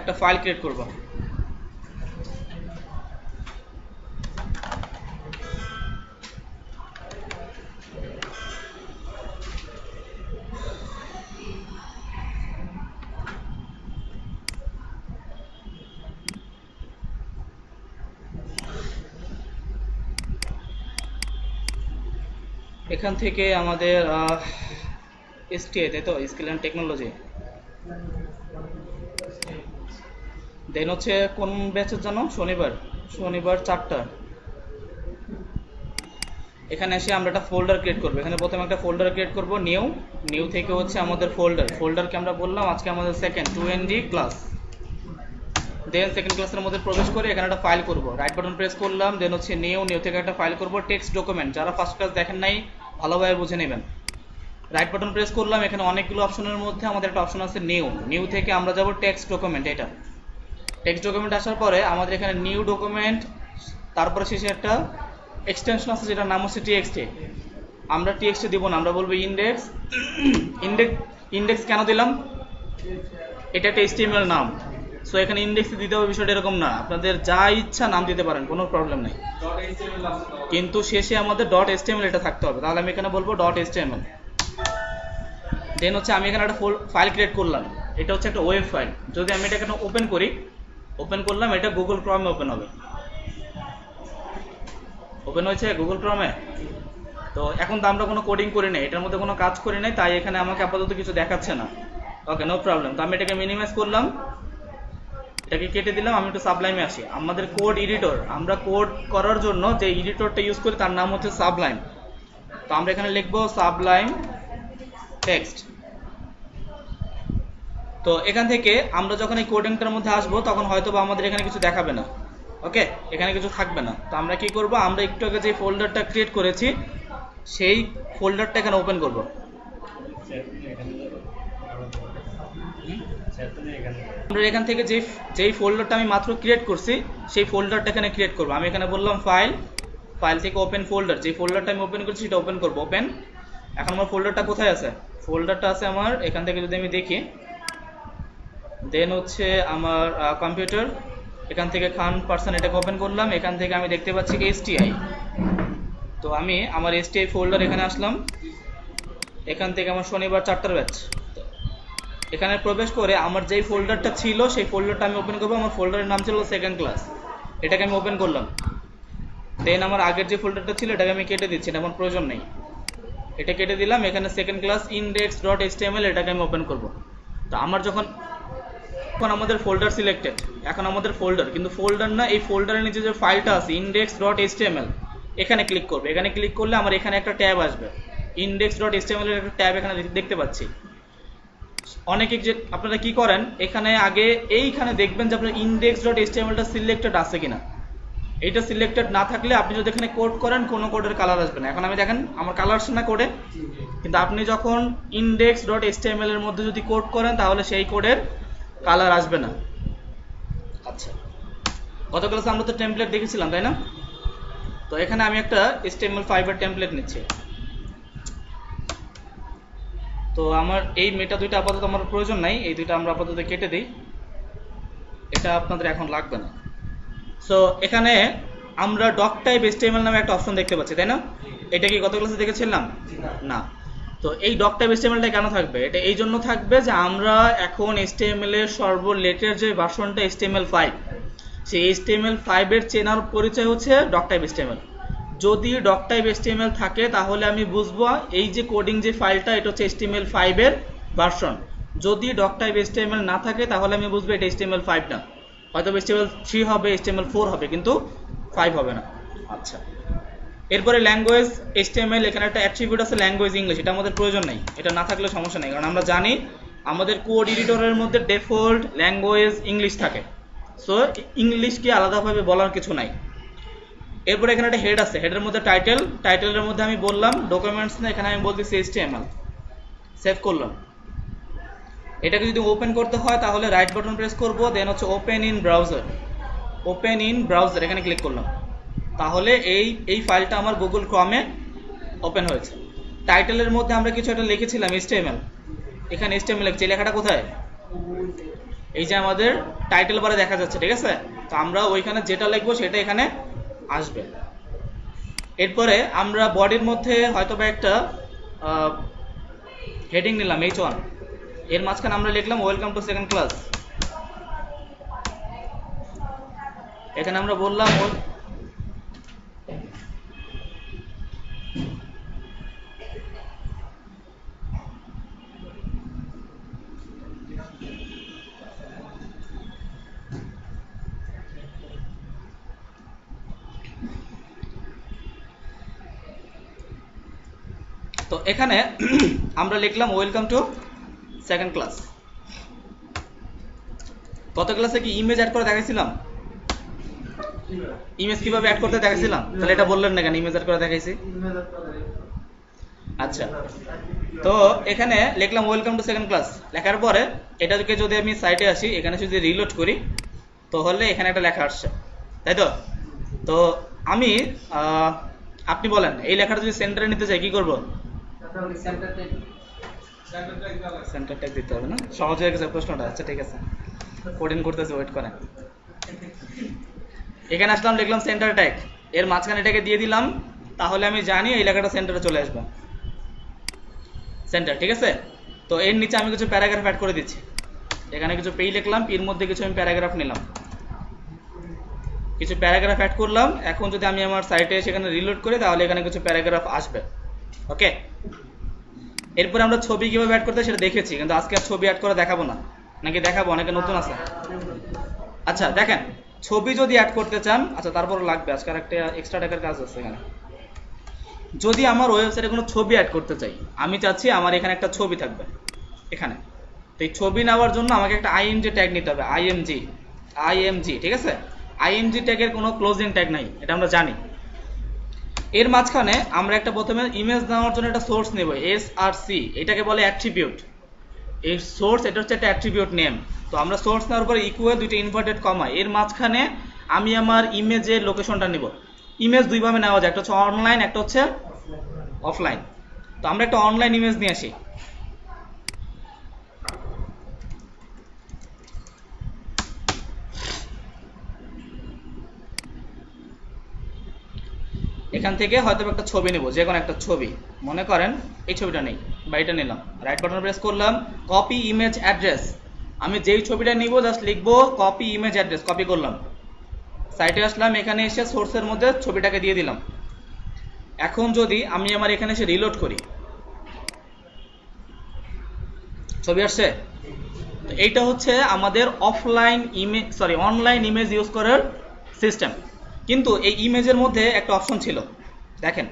একটা file create করব। এখান থেকে আমাদের এসটিআই, তাই তো, স্কিল অ্যান্ড টেকনোলজি। দেন হচ্ছে কোন ব্যাচের জন্য? শনিবার 4টা। এখানে এসে আমরা একটা ফোল্ডার ক্রিয়েট করবো। এখানে প্রথমে একটা ফোল্ডার ক্রিয়েট করব, নিউ থেকে হচ্ছে আমাদের ফোল্ডারকে আমরা বললাম আজকে আমাদের second 2ND class. Then second ক্লাসের মধ্যে প্রবেশ করে এখানে একটা ফাইল করব, রাইট বাটন প্রেস করলাম, দেন হচ্ছে নিউ থেকে একটা ফাইল করব, টেক্সট ডকুমেন্ট। যারা ফার্স্ট ক্লাস দেখেন নাই ভালোভাবে বুঝে নেবেন। রাইট বাটন প্রেস করলাম, এখানে অনেকগুলো অপশনের মধ্যে আমাদের একটা অপশন আছে নিউ থেকে আমরা যাব টেক্সট ডকুমেন্ট। এটা টেক্সট ডকুমেন্ট আসার পরে আমাদের এখানে নিউ ডকুমেন্ট, তারপরে শেষে একটা এক্সটেনশন আছে যেটার নাম হচ্ছে টিএক্সটি। আমরা টিএক্সটি দিব না, আমরা বলবো ইন্ডেক্স। ইন্ডেক্স কেন দিলাম? এটা একটা HTML নাম, সো এখানে ইন্ডেক্স দিতে হবে বিষয়টা এরকম না, আপনাদের যা ইচ্ছা নাম দিতে পারেন, কোনো প্রবলেম নেই, কিন্তু শেষে আমাদের .html এটা থাকতে হবে। তাহলে আমি এখানে বলবো .html। দেন হচ্ছে আমি এখানে একটা ফাইল ক্রিয়েট করলাম, এটা হচ্ছে একটা ওয়েব ফাইল। যদি আমি এটা এখানে ওপেন করলাম, এটা গুগল ক্রমে ওপেন হবে। ওপেন হয়েছে গুগল ক্রমে। তো এখন তো আমরা কোনো কোডিং করি নাই, এটার মধ্যে কোনো কাজ করি নাই, তাই এখানে আমাকে আপাতত কিছু দেখাচ্ছে না। ওকে, নো প্রবলেম। তো আমি এটাকে মিনিমাইজ করলাম, এটাকে কেটে দিলাম। আমি একটু সাবলাইমে আসি। আমাদের কোড এডিটর, আমরা কোড করার জন্য যে এডিটরটা ইউজ করি তার নাম হচ্ছে সাবলাইম। তো আমরা এখানে লিখবো সাবলাইম টেক্সট। তো এখান থেকে আমরা যখন এই কোডিংটার মধ্যে আসবো তখন হয়তো বা আমাদের এখানে কিছু দেখাবে না। ওকে, এখানে কিছু থাকবে না। তো আমরা কি করব, আমরা একটু আগে যে ফোল্ডারটা ক্রিয়েট করেছি সেই ফোল্ডারটা এখানে ওপেন করব। আমরা এখান থেকে যেই ফোল্ডারটা আমি মাত্র ক্রিয়েট করছি সেই ফোল্ডারটা এখানে ক্রিয়েট করব। আমি এখানে বললাম ফাইল থেকে ওপেন ফোল্ডার, যে ফোল্ডারটা আমি ওপেন করছি সেটা ওপেন করব। ওপেন। এখন আমার ফোল্ডারটা কোথায় আছে? ফোল্ডারটা আছে আমার এখান থেকে, যদি আমি দেখি, দেন হচ্ছে আমার কম্পিউটার, এখান থেকে খান পার্সন, এটাকে ওপেন করলাম। এখান থেকে আমি দেখতে পাচ্ছি কি STI। তো আমি আমার STI ফোল্ডার এখানে আসলাম, এখান থেকে আমার শনিবার 4টার ব্যাচ। এখানে প্রবেশ করে আমার যেই ফোল্ডারটা ছিল সেই ফোল্ডারটা আমি ওপেন করবো। আমার ফোল্ডারের নাম ছিল সেকেন্ড ক্লাস, এটাকে আমি ওপেন করলাম। দেন আমার আগের যে ফোল্ডারটা ছিল এটাকে আমি কেটে দিচ্ছি, এটা আমার প্রয়োজন নেই, এটা কেটে দিলাম। এখানে সেকেন্ড ক্লাস index.html, এটাকে আমি ওপেন করব। তো আমার যখন আমাদের ফোল্ডার সিলেক্টেড, এখন আমাদের ফোল্ডার, কিন্তু ফোল্ডার না, এই ফোল্ডারের নিচে যে ফাইলটা আছে index.html, এখানে ক্লিক করবে। এখানে ক্লিক করলে আমার এখানে একটা ট্যাব আসবে, index.html এর একটা ট্যাব এখানে দেখতে পাচ্ছি। অনেকে যে আপনারা কি করেন, এখানে আগে এইখানে দেখবেন যে আপনার index.html টা সিলেক্টেড আছে কিনা। এইটা সিলেক্টেড না থাকলে আপনি যদি এখানে কোড করেন কোনো কোডের কালার আসবে না। এখন আমি দেখেন আমার কালার আসছে না কোডে, কিন্তু আপনি যখন index.html এর মধ্যে যদি কোড করেন তাহলে সেই কোডের কালার আসবে না। আচ্ছা, গত ক্লাসে আমরা তো টেমপ্লেট দেখেছিলাম, তাই না? তো এখানে আমি একটা HTML5 এর টেমপ্লেট নিচ্ছি। তো আমার এই মেটা দুইটা আপাতত আমার প্রয়োজন নাই, এই দুইটা আমরা আপাতত কেটে দিই, এটা আপনাদের এখন লাগবে না। সো এখানে আমরা ডক টাইপ HTML নামে একটা অপশন দেখতে পাচ্ছি, তাই না? এটা কি গত ক্লাসে দেখেছিলাম? না। তো এই ডক টাইপ HTML টা কেন থাকবে? এটা এই জন্য থাকবে যে আমরা এখন HTML এর সর্বলেটের যে ভার্সনটা HTML5, সেই HTML5 এর চেনার পরিচয় হচ্ছে ডক টাইপ HTML। যদি ডক টাইপ HTML থাকে তাহলে আমি বুঝবো এই যে কোডিং যে ফাইলটা এটা হচ্ছে HTML5 এর ভার্সন। যদি ডক টাইপ HTML না থাকে তাহলে আমি বুঝবো এটা HTML5 না, হয়তো HTML3 হবে, HTML4 হবে, কিন্তু 5 হবে না। আচ্ছা, এরপরে ল্যাঙ্গুয়েজ HTML, এখানে একটা অ্যাট্রিবিউট আছে ল্যাঙ্গুয়েজ ইংলিশ, এটা আমাদের প্রয়োজন নেই, এটা না থাকলে সমস্যা নেই, কারণ আমরা জানি আমাদের কোড এডিটরের মধ্যে ডিফল্ট ল্যাঙ্গুয়েজ ইংলিশ থাকে, সো ইংলিশকে আলাদাভাবে বলার কিছু নাই। এরপরে এখানে একটা হেড আছে, হেডের মধ্যে টাইটেলের মধ্যে আমি বললাম ডকুমেন্টস না, এখানে আমি বলতেছি HTML। সেভ করলাম। এটাকে যদি ওপেন করতে হয় তাহলে রাইট বাটন প্রেস করব, দেন হচ্ছে ওপেন ইন ব্রাউজার, এখানে ক্লিক করলাম। তাহলে এই ফাইলটা আমার গুগল ক্রমে ওপেন হয়েছে। টাইটেলের মধ্যে আমরা কিছু একটা লিখেছিলাম HTML, এখানে HTML লিখছি, লেখাটা কোথায়? এই যে আমাদের টাইটেল বারে দেখা যাচ্ছে, ঠিক আছে? তো আমরা ওইখানে যেটা লিখবো সেটা এখানে আসবে। এরপরে আমরা বডির মধ্যে হয়তো বা একটা হেডিং নিলাম H1, এর মাঝখানে আমরা লিখলাম ওয়েলকাম টু সেকেন্ড ক্লাস। এখানে আমরা বললাম তো এখানে আমরা লিখলাম ওয়েলকাম টু সেকেন্ড ক্লাস। গত ক্লাসে কি ইমেজ অ্যাড করে দেখাইছিলাম? ইমেজ কিভাবে অ্যাড করতে দেখাইছিলাম? তাহলে এটা বললেন না কেন ইমেজ অ্যাড করে দেখাইছি? আচ্ছা, তো এখানে লিখলাম ওয়েলকাম টু সেকেন্ড ক্লাস। লেখার পরে এটাকে যদি আমি সাইটে আসি, এখানে যদি রিলোড করি তাহলে এখানে একটা লেখা আসছে, তাই তো? তো আমি আপনি বলেন এই লেখাটা যদি সেন্টারে নিতে চাই কি করব? সেন্টার ট্যাগ দিতে হবে না? সহজ হয়ে গেছে প্রশ্নটা। আচ্ছা ঠিক আছে, কোডিং করতেছে, ওয়েট করেন। এখানে আসলাম, লিখলাম সেন্টার ট্যাগ, এর মাঝখানে এটাকে দিয়ে দিলাম, তাহলে আমি জানি এই লেখাটা সেন্টারে চলে আসবে, সেন্টার, ঠিক আছে? তো এর নিচে আমি কিছু প্যারাগ্রাফ অ্যাড করে দিচ্ছি। এখানে কিছু পেই লিখলাম, পির মধ্যে কিছু আমি প্যারাগ্রাফ নিলাম, কিছু প্যারাগ্রাফ অ্যাড করলাম। এখন যদি আমি আমার সাইটে সেখানে রিলোড করি তাহলে এখানে কিছু প্যারাগ্রাফ আসবে, ওকে? এরপর আমরা ছবি কিভাবে অ্যাড করতে সেটা দেখেছি, কিন্তু আজকে আর ছবি অ্যাড করে দেখাবো না, নাকি দেখাবো? অনেকে নতুন আছে। আচ্ছা দেখেন, ছবি যদি অ্যাড করতে চান, আচ্ছা তারপর লাগবে, আজকে আর একটা এক্সট্রা টাকার কাজ আছে এখানে। যদি আমার ওয়েবসাইটে কোনো ছবি অ্যাড করতে চাই, আমি চাচ্ছি আমার এখানে একটা ছবি থাকবে এখানে, তো এই ছবি নেওয়ার জন্য আমাকে একটা আইএমজি ট্যাগ নিতে হবে, আইএমজি, ঠিক আছে? আইএমজি ট্যাগের কোনো ক্লোজিং ট্যাগ নাই, এটা আমরা জানি। এর মাঝখানে আমরা একটা প্রথমে ইমেজ নেওয়ার জন্য একটা সোর্স নেব, এসআরসি, এটাকে বলে অ্যাট্রিবিউট। এই সোর্স, এটা হচ্ছে একটা অ্যাট্রিবিউট নেম। তো আমরা সোর্স নেওয়ার পরে ইকুয়াল দুইটা ইনভার্টেড কমা, এর মাঝখানে আমি আমার ইমেজের লোকেশনটা নিব। ইমেজ দুইভাবে নেওয়া যায়, একটা হচ্ছে অনলাইন, একটা হচ্ছে অফলাইন। তো আমরা একটা অনলাইন ইমেজ নিয়ে আসি। এখান থেকে হয়তো একটা ছবি নেব, যে কোনো একটা ছবি, মনে করেন এই ছবিটা নেই বা এটা নিলাম, রাইট বাটন প্রেস করলাম, কপি ইমেজ অ্যাড্রেস। আমি যেই ছবিটা নিব জাস্ট লিখবো কপি ইমেজ অ্যাড্রেস, কপি করলাম, সাইটে আসলাম, এখানে এসে সোর্সের মধ্যে ছবিটাকে দিয়ে দিলাম। এখন যদি আমি আমার এখানে এসে রিলোড করি, ছবি আসছে। তো এইটা হচ্ছে আমাদের offline image, sorry online image use করার সিস্টেম। কিন্তু এই ইমেজের মধ্যে একটা অপশন ছিল, দেখেন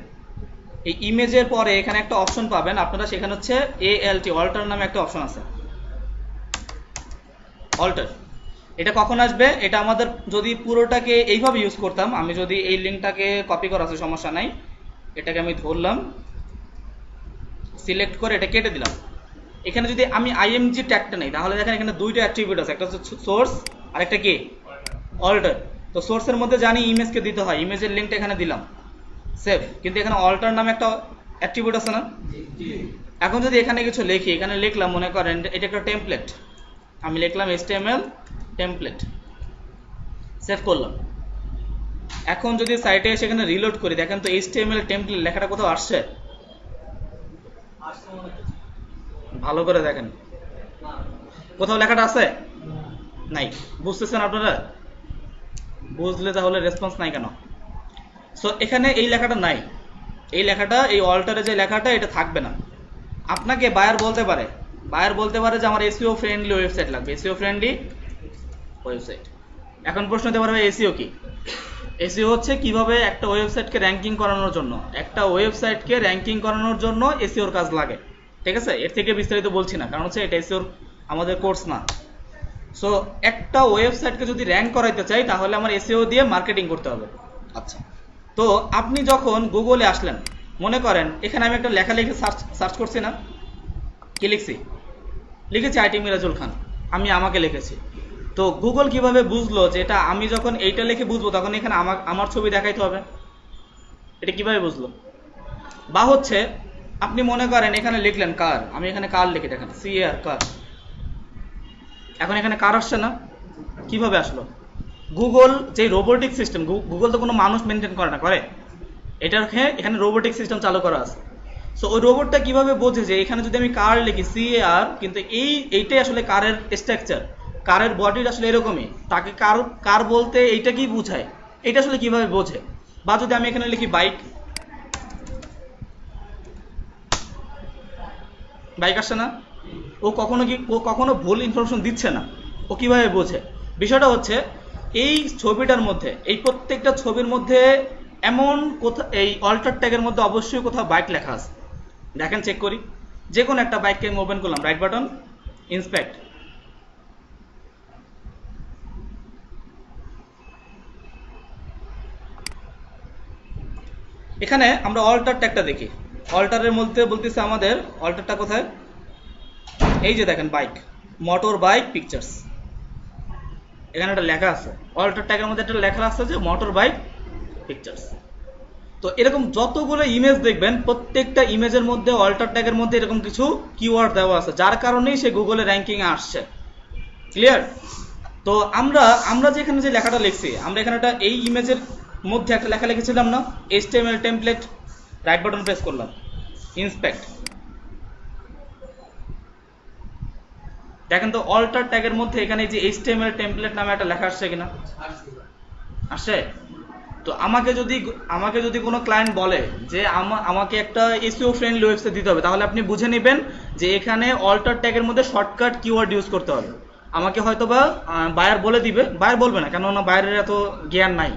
এই ইমেজের পরে এখানে একটা অপশন পাবেন আপনারা, সেখানে হচ্ছে এএলটি, অল্টার নামে একটা অপশন আছে, অল্টার। এটা কখন আসবে? এটা আমাদের যদি পুরোটাকে এইভাবে ইউজ করতাম, আমি যদি এই লিঙ্কটাকে কপি করা আছে সমস্যা নাই, এটাকে আমি ধরলাম, সিলেক্ট করে এটা কেটে দিলাম। এখানে যদি আমি আইএমজি ট্যাগটা নেই, তাহলে দেখেন এখানে দুইটা অ্যাট্রিবিউট আছে, একটা হচ্ছে সোর্স আর একটা কি অল্টার। তো সোর্সের মধ্যে জানি ইমেজকে দিতে হয়, ইমেজের লিঙ্কটা এখানে দিলাম, সেভ। কিন্তু এখানে অল্টার নামে একটা অ্যাট্রিবিউট আছে না? এখন যদি এখানে কিছু লিখি, এখানে লিখলাম মনে করেন এটা একটা টেমপ্লেট, আমি লিখলাম HTML টেমপ্লেট, সেভ করলাম। এখন যদি সাইটে এসে এখানে রিলোড করি, দেখেন তো HTML টেমপ্লেট লেখাটা কোথাও আসছে? ভালো করে দেখেন, কোথাও লেখাটা আছে? নাই। বুঝতেছেন আপনারা? বুঝলে তাহলে রেসপন্স নাই কেন? সো এখানে এই লেখাটা নাই, এই লেখাটা, এই অল্টারে যে লেখাটা, এটা থাকবে না। আপনাকে বায়ার বলতে পারে, যে আমার এসইও ফ্রেন্ডলি ওয়েবসাইট লাগবে, এসইও ফ্রেন্ডলি ওয়েবসাইট। এখন প্রশ্ন হতে পারে এসইও কি? এসইও হচ্ছে কিভাবে একটা ওয়েবসাইটকে র্যাঙ্কিং করানোর জন্য, একটা ওয়েবসাইটকে র্যাঙ্কিং করানোর জন্য এসইওর কাজ লাগে, ঠিক আছে? এর থেকে বিস্তারিত বলছি না, কারণ হচ্ছে এটা এসইওর আমাদের কোর্স না। সো একটা ওয়েবসাইটকে যদি র্যাঙ্ক করাইতে চাই তাহলে আমার এসইও দিয়ে মার্কেটিং করতে হবে। আচ্ছা, তো আপনি যখন গুগলে আসলেন, মনে করেন এখানে আমি একটা লেখা লিখে সার্চ করছি না, কি লিখছি? লিখেছি আইটি মিরাজুল খান, আমি আমাকে লিখেছি। তো গুগল কিভাবে বুঝলো যে এটা আমি যখন এইটা লিখে বুঝবো তখন এখানে আমার ছবি দেখাইতে হবে? এটা কিভাবে বুঝলো? বা হচ্ছে আপনি মনে করেন এখানে লিখলেন কার, আমি এখানে কার লিখে দেখেন, CAR কার, এখন এখানে কার আসছে না? কিভাবে আসলো? গুগল যে রোবোটিক সিস্টেম, গুগল তো কোনো মানুষ মেনটেন করে না, করে? এখানে রোবোটিক সিস্টেম চালু করা আছে। সো ওই রোবটটা কিভাবে বোঝে যে এখানে যদি আমি কার লিখি CAR, কিন্তু এইটাই আসলে কারের স্ট্রাকচার, কারের বডির আসলে এরকমই, তাকে কার বলতে এইটা কি বোঝায়, এটা আসলে কিভাবে বোঝে? বা যদি আমি এখানে লিখি বাইক, বাইক আসছে না? ও কখনো ভুল ইনফরমেশন দিচ্ছে না, ও কিভাবে বোঝে? বিষয়টা হচ্ছে এই ছবিটার মধ্যে, এই প্রত্যেকটা ছবির মধ্যে এমন এই অল্টার ট্যাগের মধ্যে অবশ্যই কোথাও বাইক লেখা আছে। দেখেন, চেক করি। যে কোনো একটা বাইককে আমি ওপেন করলাম, রাইট বাটন, ইন্সপেক্ট। এখানে আমরা অল্টার ট্যাগটা দেখি। অল্টারের মধ্যে বলতেছে আমাদের অল্টারটা কোথায়, এই যে দেখেন বাইক, মোটর বাইক পিকচার্স, এখানে একটা লেখা আছে। অল্টার ট্যাগের মধ্যে একটা লেখা আছে যে মোটর বাইক পিকচার্স। তো এরকম যতগুলো ইমেজ দেখবেন, প্রত্যেকটা ইমেজের মধ্যে অল্টার ট্যাগের মধ্যে এরকম কিছু কিওয়ার্ড দেওয়া আছে, যার কারণেই সে গুগলে র্যাঙ্কিং এ আসছে। ক্লিয়ার? তো আমরা যেখানে যে লেখাটা লিখছি, আমরা এখানে একটা এই ইমেজের মধ্যে একটা লেখা লিখেছিলাম না, HTML template, right button press করলাম, ইন্সপেক্ট। দেখেন তো অল্টার ট্যাগের মধ্যে এখানে যে HTML টেমপ্লেট নামে একটা লেখা আসছে কিনা? আসে। তো আমাকে যদি কোনো ক্লায়েন্ট বলে যে আমাকে একটা SEO ফ্রেন্ডলি ওয়েবসাইট দিতে হবে, তাহলে আপনি বুঝে নেবেন যে এখানে অল্টার ট্যাগের মধ্যে শর্টকাট কিওয়ার্ড ইউজ করতে হবে। আমাকে হয়তোবা বায়ার বলে দিবে, বায়ার বলবে না, কেননা বায়ারের এত জ্ঞান নাই।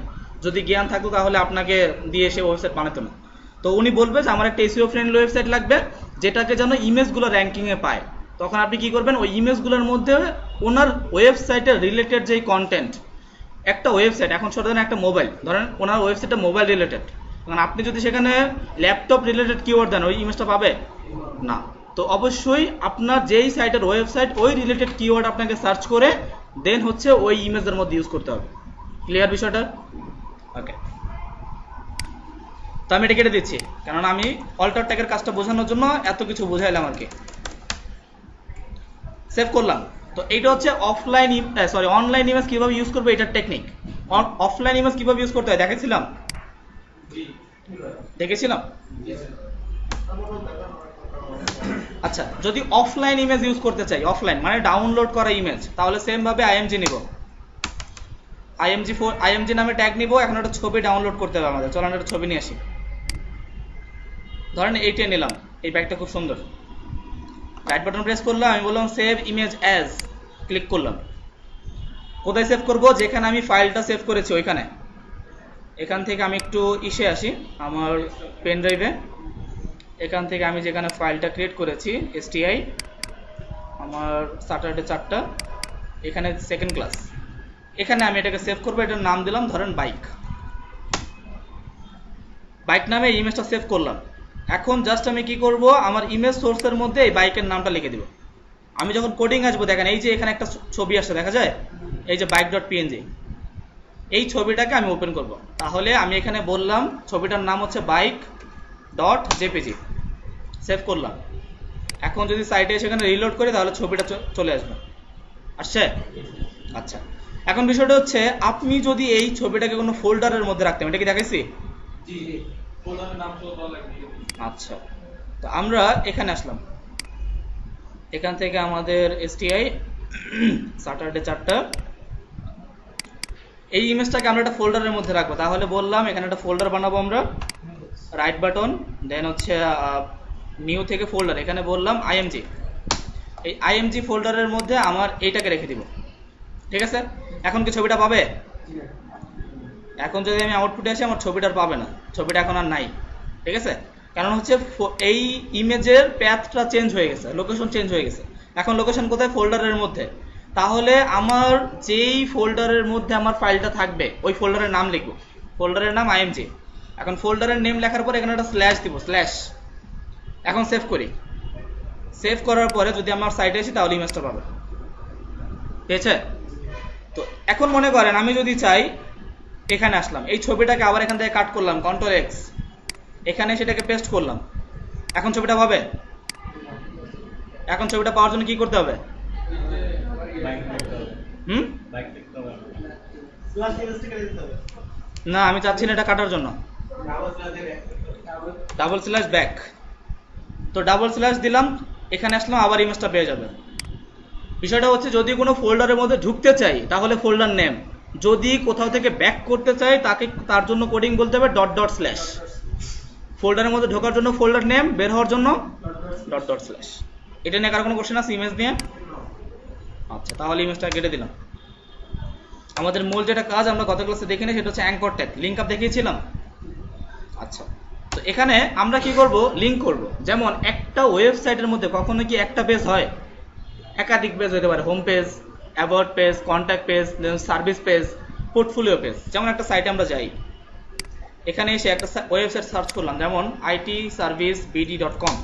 যদি জ্ঞান থাকতো তাহলে আপনাকে দিয়ে সে ওয়েবসাইট বানাতো না। তো উনি বলবে যে আমার একটা SEO ফ্রেন্ডলি ওয়েবসাইট লাগবে, যেটাকে যেন ইমেজগুলো র্যাঙ্কিংয়ে পায়। তখন আপনি কি করবেন, ওই ইমেজগুলোর মধ্যে ওনার ওয়েবসাইটের রিলেটেড যেই কন্টেন্ট, একটা ওয়েবসাইট, এখন ছোট ধরেন একটা মোবাইল, ধরেন ওনার ওয়েবসাইটটা মোবাইল রিলেটেড, কারণ আপনি যদি সেখানে ল্যাপটপ রিলেটেড কিওয়ার্ড দেন, ওই ইমেজটা পাবে না। তো অবশ্যই আপনার যেই সাইটের ওয়েবসাইট, ওই রিলেটেড কিওয়ার্ড আপনাকে সার্চ করে দেন হচ্ছে ওই ইমেজের মধ্যে ইউজ করতে হবে। ক্লিয়ার বিষয়টা? ওকে, তো আমি এটা কেটে দিচ্ছি, কারণ আমি অল্টার ট্যাগের কাজটা বোঝানোর জন্য এত কিছু বোঝাইলাম আর কি। সেভ করলাম। তো এইটা হচ্ছে অনলাইন ইমেজ কিভাবে ইউজ করবে, এটার টেকনিক। অফলাইন ইমেজ কিভাবে ইউজ করতে হয় দেখেছিলাম। আচ্ছা, যদি অফলাইন ইমেজ ইউজ করতে চাই, অফলাইন মানে ডাউনলোড করা ইমেজ, তাহলে সেম ভাবে IMG নিব, IMG নামে ট্যাগ নিব। এখন একটা ছবি ডাউনলোড করতে হবে আমাদের, চলো একটা ছবি নিয়ে আসি। ধরেন এইটা নিলাম, এই ব্যাগটা খুব সুন্দর, রাইট বাটন প্রেস করলাম, আমি বললাম সেভ ইমেজ অ্যাজ, ক্লিক করলাম। কোথায় সেভ করব? যেখানে আমি ফাইলটা সেভ করেছি ওইখানে। এখান থেকে আমি একটু ইসে আসি আমার পেন ড্রাইভে, এখান থেকে আমি যেখানে ফাইলটা ক্রিয়েট করেছি STI আমার স্যাটারডে 4টা, এখানে সেকেন্ড ক্লাস, এখানে আমি এটাকে সেভ করবো। এটার নাম দিলাম ধরেন বাইক নামে ইমেজটা সেভ করলাম। এখন জাস্ট আমি কি করব, আমার ইমেজ সোর্সের মধ্যে এই বাইকের নামটা লিখে দিব। আমি যখন কোডিং আসবো, দেখেন এই যে এখানে একটা ছবি আসছে, দেখা যায় এই যে bike.png, এই ছবিটাকে আমি ওপেন করব। তাহলে আমি এখানে বললাম ছবিটার নাম হচ্ছে bike.jpg, সেভ করলাম। এখন যদি সাইটে সেখানে রিলোড করি, তাহলে ছবিটা চলে আসবে। আসছে? আচ্ছা, এখন বিষয়টা হচ্ছে আপনি যদি এই ছবিটাকে কোনো ফোল্ডারের মধ্যে রাখতেন, এটা কি দেখাইছি? আচ্ছা, তো আমরা এখানে আসলাম, এখান থেকে আমাদের STI স্যাটারডে 4টা, এই ইমেজটাকে আমরা একটা ফোল্ডারের মধ্যে রাখবো। তাহলে বললাম এখানে একটা ফোল্ডার বানাবো আমরা, রাইট বাটন, দেন হচ্ছে নিউ থেকে ফোল্ডার, এখানে বললাম IMG। এই IMG ফোল্ডারের মধ্যে আমার এইটাকে রেখে দিব। ঠিক আছে? এখন কি ছবিটা পাবে? এখন যদি আমি আউটপুটে আসি, আমার ছবিটার পাবে না, ছবিটা এখন আর নাই। ঠিক আছে? কারণ হচ্ছে এই ইমেজের প্যাথটা চেঞ্জ হয়ে গেছে, লোকেশন চেঞ্জ হয়ে গেছে। এখন লোকেশন কোথায়? ফোল্ডারের মধ্যে। তাহলে আমার যেই ফোল্ডারের মধ্যে আমার ফাইলটা থাকবে, ওই ফোল্ডারের নাম লিখবো, ফোল্ডারের নাম IMG। এখন ফোল্ডারের নেম লেখার পর এখানে একটা স্ল্যাশ দিব, স্ল্যাশ। এখন সেভ করি, সেভ করার পরে যদি আমার সাইটে আসি, তাহলে ইমেজটা পাবে। ঠিক আছে? তো এখন মনে করেন আমি যদি চাই, এখানে আসলাম, এই ছবিটাকে আবার এখান থেকে কাট করলাম, Ctrl+X, এখানে সেটাকে পেস্ট করলাম। এখন ছবিটা পাবে? এখন ছবিটা পাওয়ার জন্য কি করতে হবে? হুম, না আমি চাচ্ছি না এটা কাটার জন্য। ডাবল স্ল্যাশ ব্যাক, তো ডাবল স্ল্যাশ দিলাম, এখানে আসলাম, আবার ইমেজটা পেয়ে যাবে। বিষয়টা হচ্ছে যদি কোনো ফোল্ডারের মধ্যে ঢুকতে চাই তাহলে ফোল্ডার নেম, যদি কোথাও থেকে ব্যাক করতে চাই তার জন্য কোডিং বলতে হবে ডট ডট স্ল্যাশ। ফোল্ডারের মধ্যে ঢোকার জন্য ফোল্ডার নেম, বের হওয়ার জন্য ডট ডট স্ল্যাশ। এটা নিয়ে কারো কোনো কোশ্চেন আছে ইমেজ নিয়ে? আচ্ছা, তাহলে ইমেজটা কেটে দিলাম। আমাদের মূল যেটা কাজ আমরা গত ক্লাসে দেখে নিই সেটা হচ্ছে অ্যাঙ্কর ট্যাগ, লিঙ্ক আপ দেখিয়েছিলাম। আচ্ছা, তো এখানে আমরা কি করব, লিঙ্ক করব। যেমন একটা ওয়েবসাইটের মধ্যে কখনো কি একটা পেজ হয়? একাধিক পেজ হতে পারে, home page, about page, contact page, service page, portfolio page. যেমন একটা সাইটে আমরা যাই, এখানে এসে একটা ওয়েবসাইট সার্চ করলাম, যেমন itservicebd.com।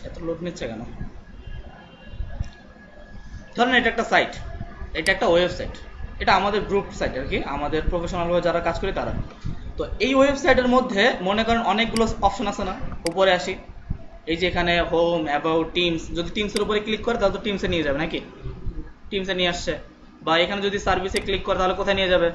এত লোড নিচ্ছে কেন? ধরেন এটা একটা সাইট, এটা একটা ওয়েবসাইট, এটা আমাদের গ্রুপ সাইট আর কি, আমাদের প্রফেশনালভাবে যারা কাজ করে তারা। তো এই ওয়েবসাইটের মধ্যে মনে করেন অনেকগুলো অপশন আছে না? উপরে আসি, এই যে এখানে হোম, অ্যাবাউট, টিমস। যদি টিমসের উপরে ক্লিক করে তাহলে তো টিমসে নিয়ে যাবে নাকি? টিমসে নিয়ে আসছে। বা এখানে যদি সার্ভিসে ক্লিক করে তাহলে কোথায় নিয়ে যাবে?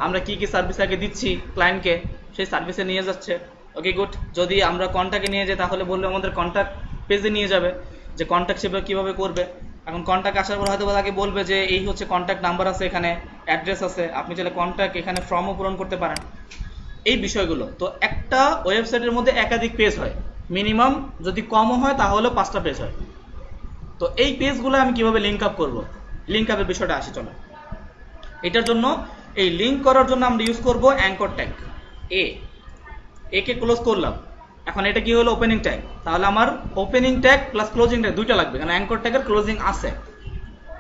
আমরা কি কি সার্ভিস আগে দিচ্ছি ক্লায়েন্টকে, সেই সার্ভিসে নিয়ে যাচ্ছে। Okay good. যদি আমরা কন্ট্যাক্টে নিয়ে যাই তাহলে বলবে আমাদের কন্ট্যাক্ট পেজে নিয়ে যাবে, যে কন্ট্যাক্ট সেভাবে কীভাবে করবে। এখন কন্ট্যাক্ট আসার পর হয়তো তাকে বলবে যে এই হচ্ছে কন্ট্যাক্ট নাম্বার আছে, এখানে অ্যাড্রেস আছে, আপনি চাইলে কন্ট্যাক্ট এখানে ফর্মও পূরণ করতে পারেন। এই বিষয়গুলো। তো একটা ওয়েবসাইটের মধ্যে একাধিক পেজ হয়, মিনিমাম যদি কমও হয় তাহলেও 5টা পেজ হয়। তো এই পেজগুলো আমি কিভাবে লিঙ্ক আপ করবো, লিঙ্ক আপের বিষয়টা আসি চলো। এটার জন্য, এই লিঙ্ক করার জন্য আমরা ইউজ করব অ্যাঙ্কর ট্যাগ। একে ক্লোজ করলাম, এখন এটা কি হলো? Opening tag. তাহলে আমার opening tag plus closing tag দুইটা লাগবে, কারণ অ্যাঙ্কর ট্যাগের ক্লোজিং আছে।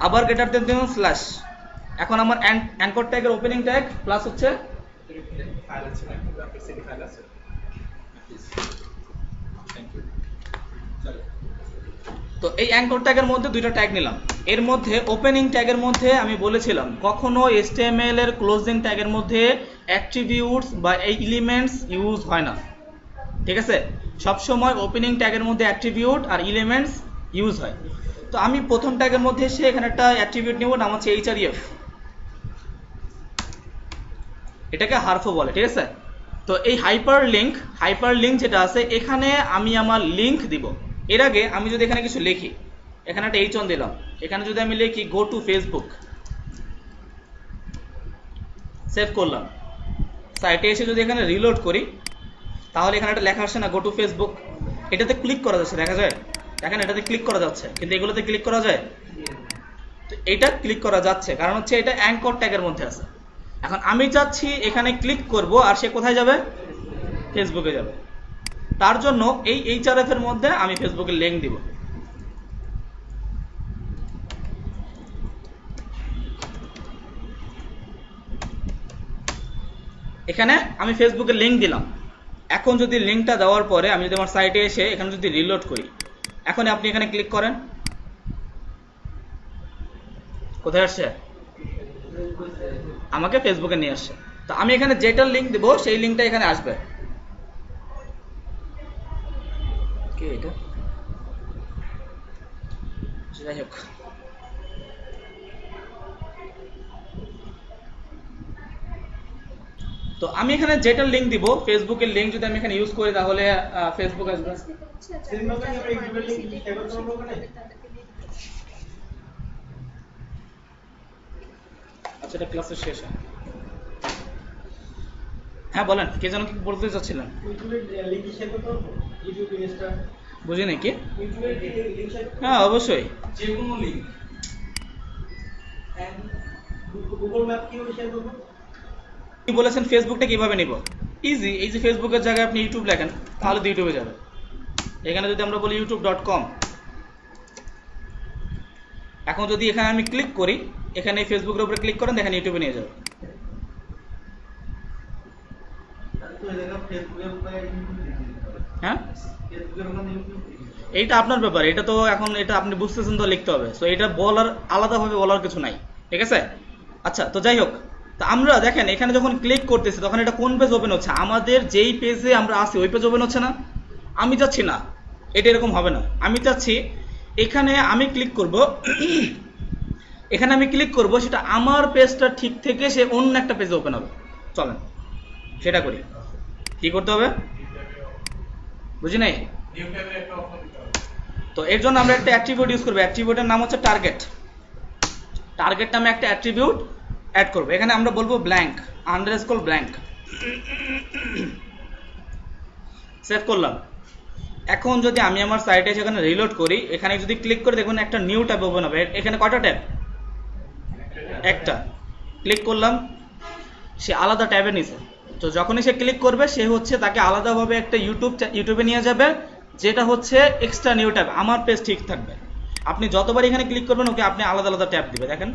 আবার গেটার দিলাম স্ল্যাশ। এখন আমার অ্যাঙ্কর ট্যাগের ওপেনিং ট্যাগ প্লাস হচ্ছে তো এই অ্যাঙ্কর ট্যাগের মধ্যে দুইটা ট্যাগ নিলাম। এর মধ্যে ওপেনিং ট্যাগের মধ্যে আমি বলেছিলাম কখনো HTML এর ক্লোজিং ট্যাগের মধ্যে অ্যাট্রিবিউটস বা এই এলিমেন্টস ইউজ হয় না, ঠিক আছে? সবসময় ওপেনিং ট্যাগের মধ্যে অ্যাট্রিবিউট আর এলিমেন্টস ইউজ হয়। তো আমি প্রথম ট্যাগের মধ্যে এসে এখানে একটা অ্যাট্রিবিউট নেব, নাম হচ্ছে href, এটাকে হারফও বলে, ঠিক আছে? তো এই হাইপার লিঙ্ক যেটা আছে, এখানে আমি আমার লিঙ্ক দিব। এর আগে আমি যদি এখানে কিছু লিখি, এখানে একটা h1 দিলাম, এখানে যদি আমি লিখি গো টু ফেসবুক, সেভ করলাম, সাইটে এসে যদি এখানে রিলোড করি তাহলে এখানে একটা লেখা আসে না, গো টু ফেসবুক। এটাতে ক্লিক করা যাচ্ছে, দেখা যায়? দেখেন এটাতে ক্লিক করা যাচ্ছে, কিন্তু এগুলোতে ক্লিক করা যায়? তো এটা ক্লিক করা যাচ্ছে, কারণ হচ্ছে এটা অ্যাঙ্কর ট্যাগের মধ্যে আছে। এখন আমি চাচ্ছি এখানে ক্লিক করব, আর সে কোথায় যাবে? ফেসবুকে যাবে। তার জন্য এই href এর মধ্যে আমি ফেসবুকের লিংক দিব। এখানে আমি ফেসবুকের লিংক দিলাম। এখন যদি লিংকটা দেওয়ার পরে আমি যদি আমার সাইটে এসে এখানে যদি রিলোড করি, এখন আপনি এখানে ক্লিক করেন, কোথায় আসছে? আমাকে ফেসবুকে নিয়ে আসছে। তো আমি এখানে যেটার লিংক দেব সেই লিংকটা এখানে আসবে। কি এটা? যাই হোক, তো আমি এখানে যেটার লিংক দিব, ফেসবুকের লিংক যদি আমি এখানে ইউজ করি তাহলে ফেসবুক আসবে। আচ্ছা, এটা ক্লাসের শেষে। হ্যাঁ বলেন, কে যেন কি বলতে চাচ্ছিলেন? বুঝি নাকি? হ্যাঁ অবশ্যই, যে কোনো লিংক। গুগল ম্যাপ কিভাবে শেয়ার করব? কি বলেছেন ফেসবুকটা কিভাবে নিব? ইজি। এই যে ফেসবুকের জায়গায় আপনি ইউটিউব লেখেন তাহলে তো ইউটিউবে যাবে। এখানে যদি আমরা বলি youtube.com, এখন যদি এখানে আমি ক্লিক করি, এখানে ফেসবুকের উপরে ক্লিক করেন, দেখেন ইউটিউবে নিয়ে যাবে। হ্যাঁ, এইটা আপনার ব্যাপার, এটা তো এখন এটা আপনি বুঝতেছেন তো লিখতে হবে। সো এটা বলার, আলাদাভাবে বলার কিছু নাই, ঠিক আছে? আচ্ছা, তো যাই হোক, তো আমরা দেখেন এখানে যখন ক্লিক করতেছি তখন এটা কোন পেজ ওপেন হচ্ছে? আমাদের যেই পেজে আমরা আছি ওই পেজ ওপেন হচ্ছে না? আমি চাচ্ছি না এটা এরকম হবে না, আমি চাচ্ছি এখানে আমি ক্লিক করব এখানে আমি ক্লিক করব, সেটা আমার পেজটা ঠিক থেকে সে অন্য একটা পেজে ওপেন হবে। চলেন সেটা করি। কি করতে হবে বুঝি নাই? তো এর জন্য আমরা একটা অ্যাট্রিবিউট ইউজ করব, অ্যাট্রিবিউটের নাম হচ্ছে টার্গেট। টার্গেট নামে একটা অ্যাট্রিবিউট অ্যাড করব। এখানে আমরা বলবো ব্ল্যাঙ্ক, আন্ডারস্কোর ব্ল্যাঙ্ক। সেভ করলাম। এখন যদি আমি আমার সাইটে সেখানে রিলোড করি, এখানে যদি ক্লিক করে দেখুন একটা নিউ ট্যাব ওপেন হবে। এখানে কয়টা ট্যাব? একটা। ক্লিক করলাম, সে আলাদা ট্যাবে নিছে। তো যখনই সে ক্লিক করবে সে হচ্ছে তাকে আলাদাভাবে একটা ইউটিউবে নিয়ে যাবে, যেটা হচ্ছে এক্সট্রা নিউ ট্যাব। আমার পেজ ঠিক থাকবে। আপনি যতবার এখানে ক্লিক করবেন ওকে আপনি আলাদা আলাদা ট্যাব দিবে। দেখেন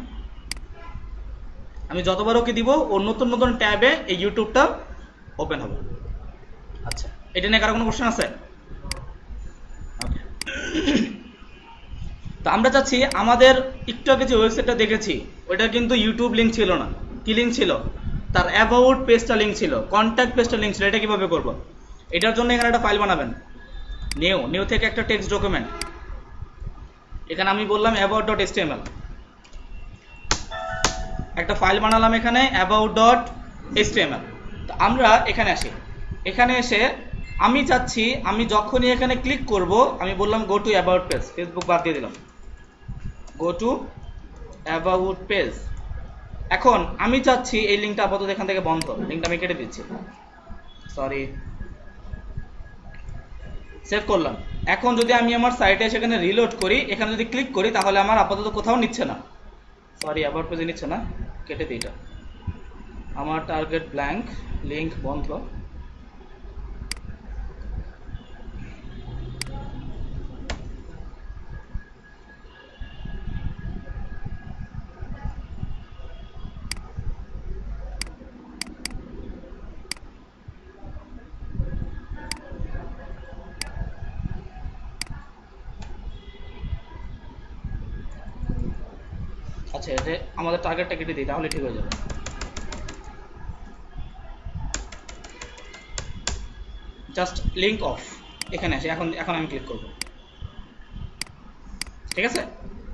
আমি যতবার ওকে দিব ওর নতুন নতুন ট্যাবে এই ইউটিউবটা ওপেন হবে। আচ্ছা, এটা নিয়ে কারো কোনো কোশ্চেন আছে? ওকে। তো আমরা চাচ্ছি আমাদের একটু আগে যে ওয়েবসাইটটা দেখেছি ওইটা কিন্তু ইউটিউব লিঙ্ক ছিল না। কি লিঙ্ক ছিল? তার অ্যাবাউট পেজটা লিঙ্ক ছিল, কন্ট্যাক্ট পেজটা লিঙ্ক ছিল। এটা কিভাবে করব? এটার জন্য এখানে একটা ফাইল বানাবেন, নিউ থেকে একটা টেক্সট ডকুমেন্ট। এখানে আমি বললাম about.html, একটা ফাইল বানালাম এখানে about.html। তো আমরা এখানে আসি, এখানে এসে আমি চাচ্ছি আমি যখনই এখানে ক্লিক করব আমি বললাম go to about page, Facebook বাদ দিয়ে দিলাম, গো টু অ্যাবাউট পেজ। এখন আমি চাচ্ছি এই লিঙ্কটা আপাতত এখান থেকে বন্ধ, লিঙ্কটা আমি কেটে দিচ্ছি, সরি। সেভ করলাম। এখন যদি আমি আমার সাইটে সেখানে রিলোড করি, এখানে যদি ক্লিক করি তাহলে আমার আপাতত কোথাও নিচ্ছে না, সরি অ্যাবাউট পেজে নিচ্ছে না, কেটে দিই এটা। আমার টার্গেট ব্ল্যাঙ্ক, লিঙ্ক বন্ধ। আচ্ছা, এটা আমাদের টার্গেটটা কেটে দিই তাহলে ঠিক হয়ে যাবে। জাস্ট লিঙ্ক অফ, এখানে আসি। এখন আমি ক্লিক করব, ঠিক আছে?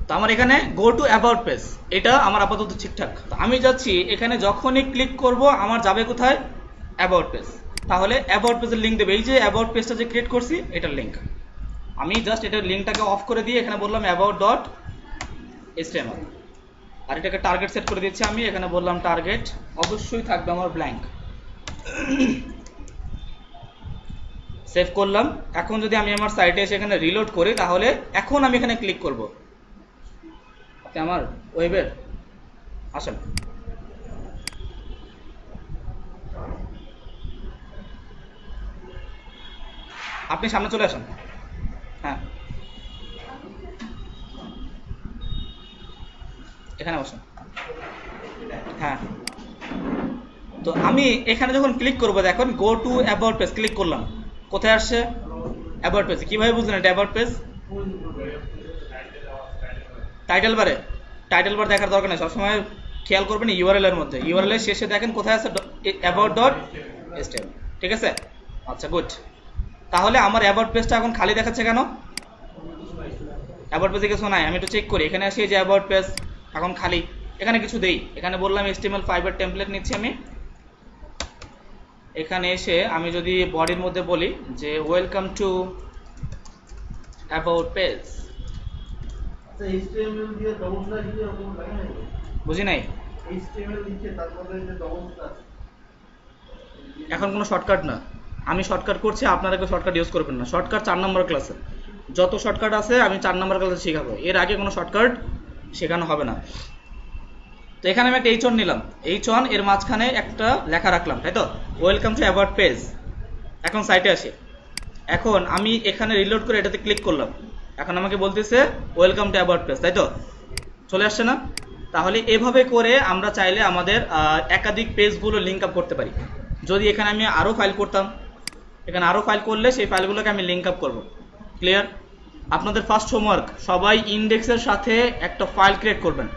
তো আমার এখানে গো টু অ্যাবাউট পেজ, এটা আমার আপাতত ঠিকঠাক। তো আমি যাচ্ছি এখানে যখনই ক্লিক করব আমার যাবে কোথায়? About page. তাহলে অ্যাবাউট পেজের লিঙ্ক দেবে, এই যে অ্যাবাউট পেজটা যে ক্রিয়েট করছি এটার লিঙ্ক। আমি জাস্ট এটার লিঙ্কটাকে অফ করে দিয়ে এখানে বললাম about.html, আর এটাকে টার্গেট সেট করে দিচ্ছি আমি। এখানে বললাম টার্গেট, অবশ্যই থাকবে আমার ব্ল্যাঙ্ক। সেভ করলাম। এখন যদি আমি আমার সাইটে এসে এখানে রিলোড করি তাহলে এখন আমি এখানে ক্লিক করব, আমার ওয়েবের আসেন। আপনি সামনে চলে আসেন। হ্যাঁ, এখানে বসেন। হ্যাঁ, তো আমি এখানে যখন ক্লিক করবো দেখুন go to about page, click করলাম, কোথায় আসছে? About page. কিভাবে বুঝলেন এটা অ্যাবাউট পেজ? টাইটেল বারে, টাইটেল বার দেখার দরকার নেই, সবসময় খেয়াল করবেন ইউআরএল এর মধ্যে। ইউআরএল এর শেষে দেখেন কোথায় আছে? about.html, ঠিক আছে? আচ্ছা, গুড। তাহলে আমার অ্যাবাউট পেজটা এখন খালি দেখাচ্ছে কেন? অ্যাবাউট পেজে কিছু নাই। আমি একটু চেক করি, এখানে আসি যে অ্যাবাউট পেজ এখন খালি, এখানে কিছু দেই। এখানে বললাম HTML5 এর টেমপ্লেট নিচ্ছি আমি। এখানে এসে আমি যদি বডির মধ্যে বলি যে ওয়েলকাম টু অ্যাবাউট পেজ, বুঝি নাই? এখন কোনো শর্টকাট না, আমি শর্টকাট করছি, আপনারা কেউ শর্টকাট ইউজ করবেন না। শর্টকাট 4 নম্বর ক্লাসে যত শর্টকাট আছে আমি 4 নম্বর ক্লাসে শেখাবো, এর আগে কোনো শর্টকাট শেখানো হবে না। তো এখানে আমি একটা H1 নিলাম, H1 এর মাঝখানে একটা লেখা রাখলাম, তাই তো? Welcome to about page. এখন সাইটে আসি, এখন আমি এখানে রিলোড করে এটাতে ক্লিক করলাম, এখন আমাকে বলতেছে ওয়েলকাম টু অ্যাবাউট পেজ, তাই তো? চলে আসছে না? তাহলে এভাবে করে আমরা চাইলে আমাদের একাধিক পেজগুলো লিঙ্ক আপ করতে পারি। যদি এখানে আমি আরও ফাইল করতাম, এখানে আরও ফাইল করলে সেই ফাইলগুলোকে আমি লিঙ্ক আপ করবো। ক্লিয়ার? আপনাদের ফার্স্ট হোমওয়ার্ক, সবাই ইন্ডেক্সের সাথে একটা ফাইল ক্রিয়েট করবেন,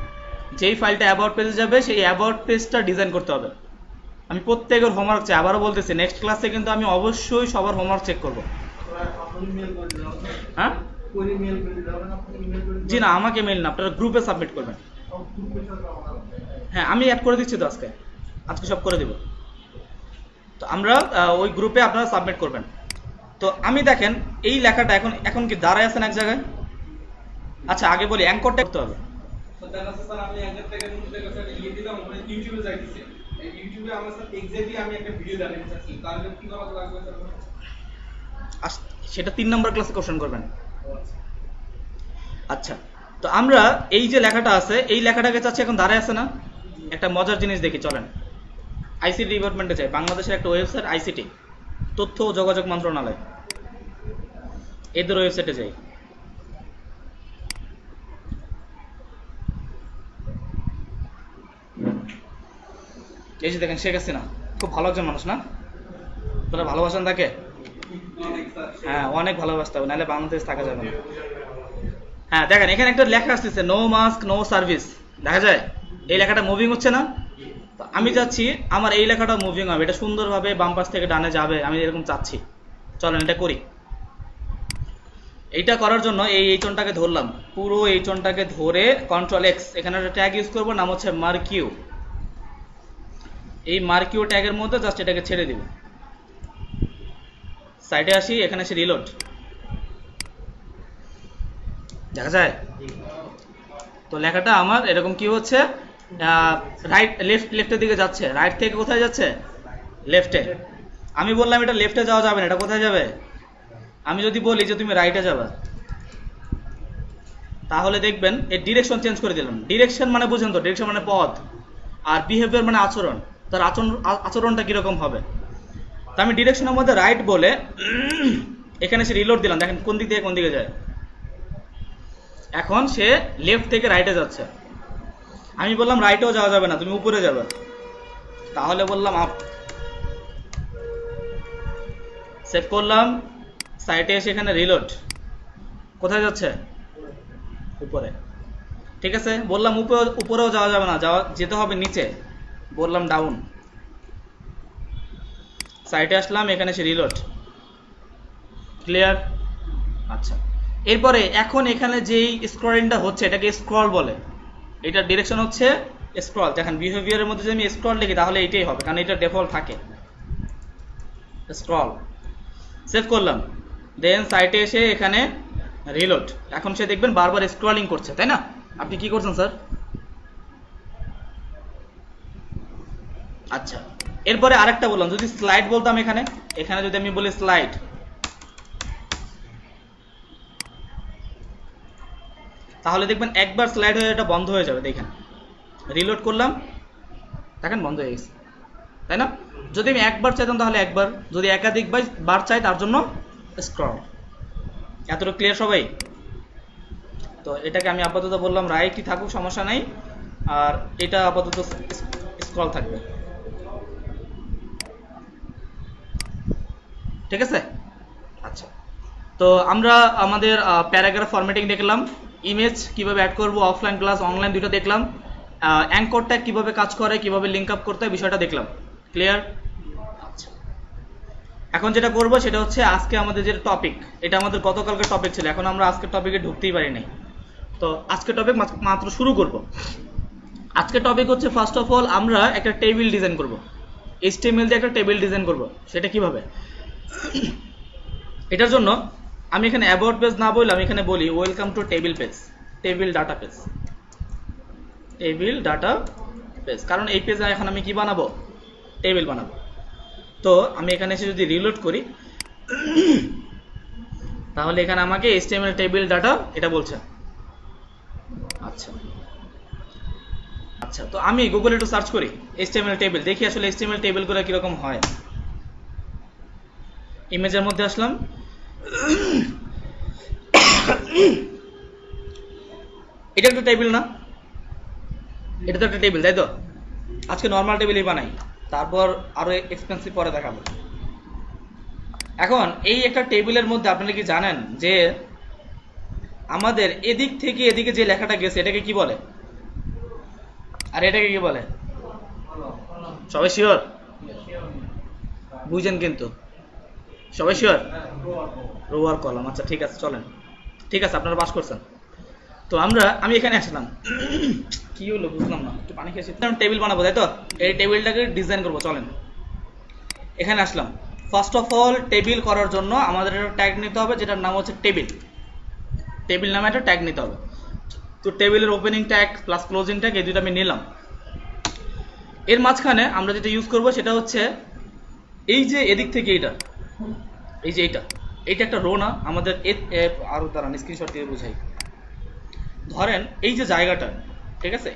যেই ফাইলটা অ্যাবাউট পেজে যাবে সেই অ্যাবাউট পেজটা ডিজাইন করতে হবে। আমি প্রত্যেকের হোমওয়ার্ক চাই, আবারও বলতেছি নেক্সট ক্লাসে কিন্তু আমি অবশ্যই সবার হোমওয়ার্ক চেক করব। হ্যাঁ জি না, আমাকে মেল না, আপনারা গ্রুপে সাবমিট করবেন। হ্যাঁ আমি অ্যাড করে দিচ্ছি তো, আজকে সব করে দেব। তো আমরা ওই গ্রুপে আপনারা সাবমিট করবেন। তো আমি দেখেন এই লেখাটা এখন কি দাঁড়ায় আছেন এক জায়গায়? আচ্ছা আগে বলি অ্যাঙ্করটা করতে হবে। সেটা 3 নম্বর ক্লাসে কোশ্চেন করবেন। আচ্ছা তো আমরা এই যে লেখাটা আছে এই লেখাটাকে চাচ্ছি এখন দাঁড়ায় আছে না। একটা মজার জিনিস দেখি চলেন, আইসিটি ডিপার্টমেন্টে যাই, বাংলাদেশের একটা ওয়েবসাইট আইসিটি, তথ্য ও যোগাযোগ মন্ত্রণালয়, এদের ওয়েবসাইটে যাই। এই যে দেখেন শেখ হাসিনা খুব ভালো একজন মানুষ না? আপনারা ভালোবাসেন তাকে? হ্যাঁ অনেক ভালোবাসতে হবে, নাহলে বাংলাদেশ থাকা যাবে না। হ্যাঁ দেখেন এখানে একটা লেখা আসতেছে নো মাস্ক নো সার্ভিস, দেখা যায় এই লেখাটা মুভিং হচ্ছে না? তো আমি চাচ্ছি আমার এই লেখাটা মুভিং হবে, এটা সুন্দরভাবে বাম পাশ থেকে ডানে যাবে, আমি এরকম চাচ্ছি। চলেন এটা করি। এইটা করার জন্য এই এইচনটাকে ধরলাম, পুরো এইচনটাকে ধরে কন্ট্রোল এক্স, এখানে একটা ট্যাগ ইউজ করবো, নাম হচ্ছে মার্কিউ। এই মার্কিউ ট্যাগের মধ্যে জাস্ট এটাকে ছেড়ে দিব। সাইডে আসি, এখানে আসি রিলোড, দেখা যায়? তো লেখাটা আমার এরকম কি হচ্ছে, রাইট লেফটের দিকে যাচ্ছে। রাইট থেকে কোথায় যাচ্ছে? লেফটে। আমি বললাম এটা লেফটে যাওয়া যাবে না, এটা কোথায় যাবে? আমি যদি বলি যে তুমি রাইটে যাবে, তাহলে দেখবেন এর ডিরেকশন চেঞ্জ করে দিলাম। ডিরেকশন মানে বুঝেন তো, ডিরেকশন মানে পথ, আর বিহেভিয়ার মানে আচরণ। তার আচরণটা কিরকম হবে। তো আমি ডিরেকশনের মধ্যে রাইট বলে এখানে সে রিলোড দিলাম, দেখেন কোন দিক থেকে কোন দিকে যায়। এখন সে লেফট থেকে রাইটে যাচ্ছে। আমি বললাম রাইটেও যাওয়া যাবে না, তুমি উপরে যাবে, তাহলে বললাম আপ। সেভ করলাম, সাইটে এসে এখানে রিলোড, কোথায় যাচ্ছে? উপরে। ঠিক আছে, বললাম উপরেও যাওয়া যাবে না, যেতে হবে নিচে, বললাম ডাউন। সাইটে আসলাম, এখানে এসে রিলোড, ক্লিয়ার? আচ্ছা এরপরে এখন এখানে যেই স্ক্রলিংটা হচ্ছে এটাকে স্ক্রল বলে, এটার ডিরেকশন হচ্ছে স্ক্রল। দেখেন বিহেভিয়ারের মধ্যে যদি আমি স্ক্রল লিখি তাহলে এটাই হবে, কারণ এটা ডিফল্ট থাকে স্ক্রল। সেভ করলাম, দেন সাইটে এসে এখানে রিলোড। এখন সে দেখবেন বারবার স্ক্রলিং করছে, তাই না? আপনি কি করছেন স্যার? আচ্ছা এরপরে আরেকটা বললাম, যদি স্লাইড বলতাম এখানে যদি আমি বলি স্লাইড, তাহলে দেখবেন একবার স্লাইড হয়ে এটা বন্ধ হয়ে যাবে। দেখেন রিলোড করলাম, দেখেন বন্ধ হয়ে গেছে, তাই না? যদি আমি একবার চাইতাম তাহলে একবার, যদি একাধিক বার চাই তার জন্য স্ক্রল। এতটুকু ক্লিয়ার সবাই? তো এটাকে আমি আপাতত বললাম রাইটই থাকুক, সমস্যা নাই, আর এটা আপাতত স্ক্রল থাকবে, ঠিক আছে? আচ্ছা তো আমরা আমাদের প্যারাগ্রাফ ফরম্যাটিং দেখলাম, ইমেজ কিভাবে অ্যাড করব, অফলাইন ক্লাস অনলাইন দুটো দেখলাম, অ্যাঙ্কর ট্যাগ কিভাবে কাজ করে, কিভাবে লিঙ্ক আপ করতে হয়, বিষয়টা দেখলাম। ক্লিয়ার? আচ্ছা এখন যেটা করব সেটা হচ্ছে আজকে আমাদের যে টপিক, এটা আমাদের গতকালকে টপিক ছিল, এখন আমরা আজকের টপিকে ঢুকতেই পারি নাই। তো আজকের টপিক মাত্র শুরু করব। আজকের টপিক হচ্ছে ফার্স্ট অফ অল আমরা একটা টেবিল ডিজাইন করব, HTML দিয়ে একটা টেবিল ডিজাইন করব। সেটা কিভাবে? এটার জন্য আমি এখানে অ্যাবাউট পেজ না বললে আমি এখানে বলি welcome to table page, table data page, table data page. কারণ এই পেজে এখন আমি কি বানাবো? টেবিল বানাবো। তো আমি এখানে এসে যদি রিলোড করি তাহলে এখানে আমাকে HTML টেবিল ডাটা এটা বলছে। আচ্ছা আচ্ছা তো আমি গুগলে একটু সার্চ করি HTML টেবিল, দেখি আসলে HTML টেবিলগুলো কিরকম হয়। ইমেজের মধ্যে আসলাম, এটা একটা টেবিল না? এটা তো একটা টেবিল, তাই তো? আজকে নর্মাল টেবিলই বানাই, তারপর আরো এক্সপেন্সিভ পরে দেখাবো। এখন এই একটা টেবিলের মধ্যে আপনারা কি জানেন যে আমাদের এদিক থেকে এদিকে যে লেখাটা গেছে এটাকে কি বলে? আর এটাকে কি বলে? সবাই শিওর? বুঝেন কিন্তু সবাই শিওর? রো আর কলাম। আচ্ছা ঠিক আছে, চলেন, ঠিক আছে, আপনারা পাস করছেন। তো আমি এখানে আসলাম, কি হলো বুঝলাম না, একটু পানি খেয়েছি। টেবিল বানাবো, তাই তো? এই টেবিলটাকে ডিজাইন করবো, চলেন এখানে আসলাম। ফার্স্ট অফ অল টেবিল করার জন্য আমাদের একটা ট্যাগ নিতে হবে, যেটার নাম হচ্ছে টেবিল। টেবিল নামে একটা ট্যাগ নিতে হবে। তো টেবিলের opening tag plus closing tag এই দুটো আমি নিলাম। এর মাঝখানে আমরা যেটা ইউজ করব সেটা হচ্ছে এই যে এদিক থেকে এইটা, এই যে এইটা একটা রো না আমাদের, আরো দাঁড়ান স্ক্রিনশট দিয়ে বুঝাই। ধরেন এই যে জায়গাটা, ঠিক আছে,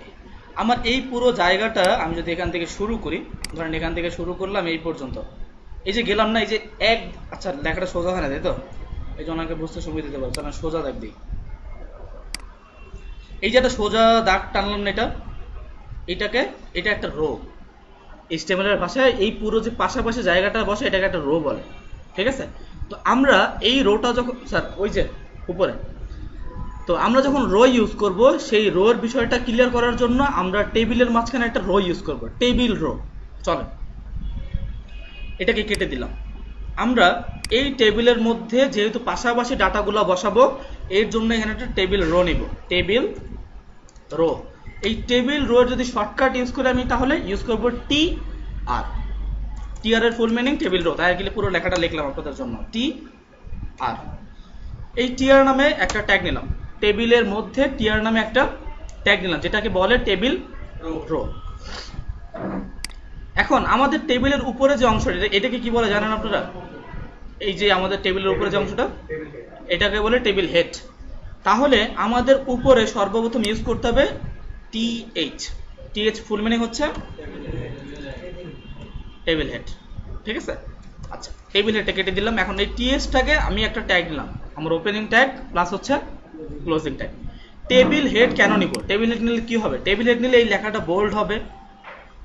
আমার এই পুরো জায়গাটা আমি যদি এখান থেকে শুরু করি, ধরেন এখান থেকে শুরু করলাম এই পর্যন্ত, এই যে গেলাম না, এই যে আচ্ছা লেখাটা সোজা হয় না, তাই তো? এই যে ওনাকে বুঝতে সুবিধা দিতে পারছে না, সোজা দাগ দিই। এই যে একটা সোজা দাগ টানলাম না, এটা একটা রো। HTML ভাষায় এই পুরো যে পাশাপাশি জায়গাটা বসে এটাকে একটা রো বলে, ঠিক আছে? তো আমরা এই রোটা যখন, স্যার ওই যে উপরে, তো আমরা যখন রো ইউজ করব সেই রোর বিষয়টা ক্লিয়ার করার জন্য আমরা টেবিলের মাঝখানে একটা রো ইউজ করব, টেবিল রো। চলেন এটাকে কেটে দিলাম। আমরা এই টেবিলের মধ্যে যেহেতু পাশাপাশি ডাটাগুলো বসাবো, এর জন্য এখানে একটা টেবিল রো নিব, টেবিল রো। এই টেবিল রো যদি শর্টকাট ইউজ করে আমি, তাহলে ইউজ করব টি আর। টি আর এর ফুল মিনিং টেবিল রো, তাই গেলে পুরো লেখাটা লিখলাম আপনাদের জন্য, টি আর। এই টি আর নামে একটা ট্যাগ নিলাম, টেবিলের মধ্যে টি আর নামে একটা ট্যাগ নিলাম, যেটাকে বলে টেবিল রো। এখন আমাদের টেবিলের উপরে যে অংশটা, এটাকে কি বলে জানেন আপনারা? এই যে আমাদের টেবিলের উপরে যে অংশটা, এটাকে বলে টেবিল হেড। তাহলে আমাদের উপরে সর্বপ্রথম ইউজ করতে হবে টিএইচ। টিএইচ ফুল মিনিং হচ্ছে টেবিল হেড, ঠিক আছে? আচ্ছা, টেবিল হেডটা কেটে দিলাম। এখন এই টিএইচটাকে আমি একটা ট্যাগ নিলাম, আমার ওপেনিং ট্যাগ প্লাস হচ্ছে ক্লোজিং ট্যাগ। টেবিল হেড কেন নিব? টেবিল হেড নিলে কি হবে? টেবিল হেড নিলে এই লেখাটা বোল্ড হবে,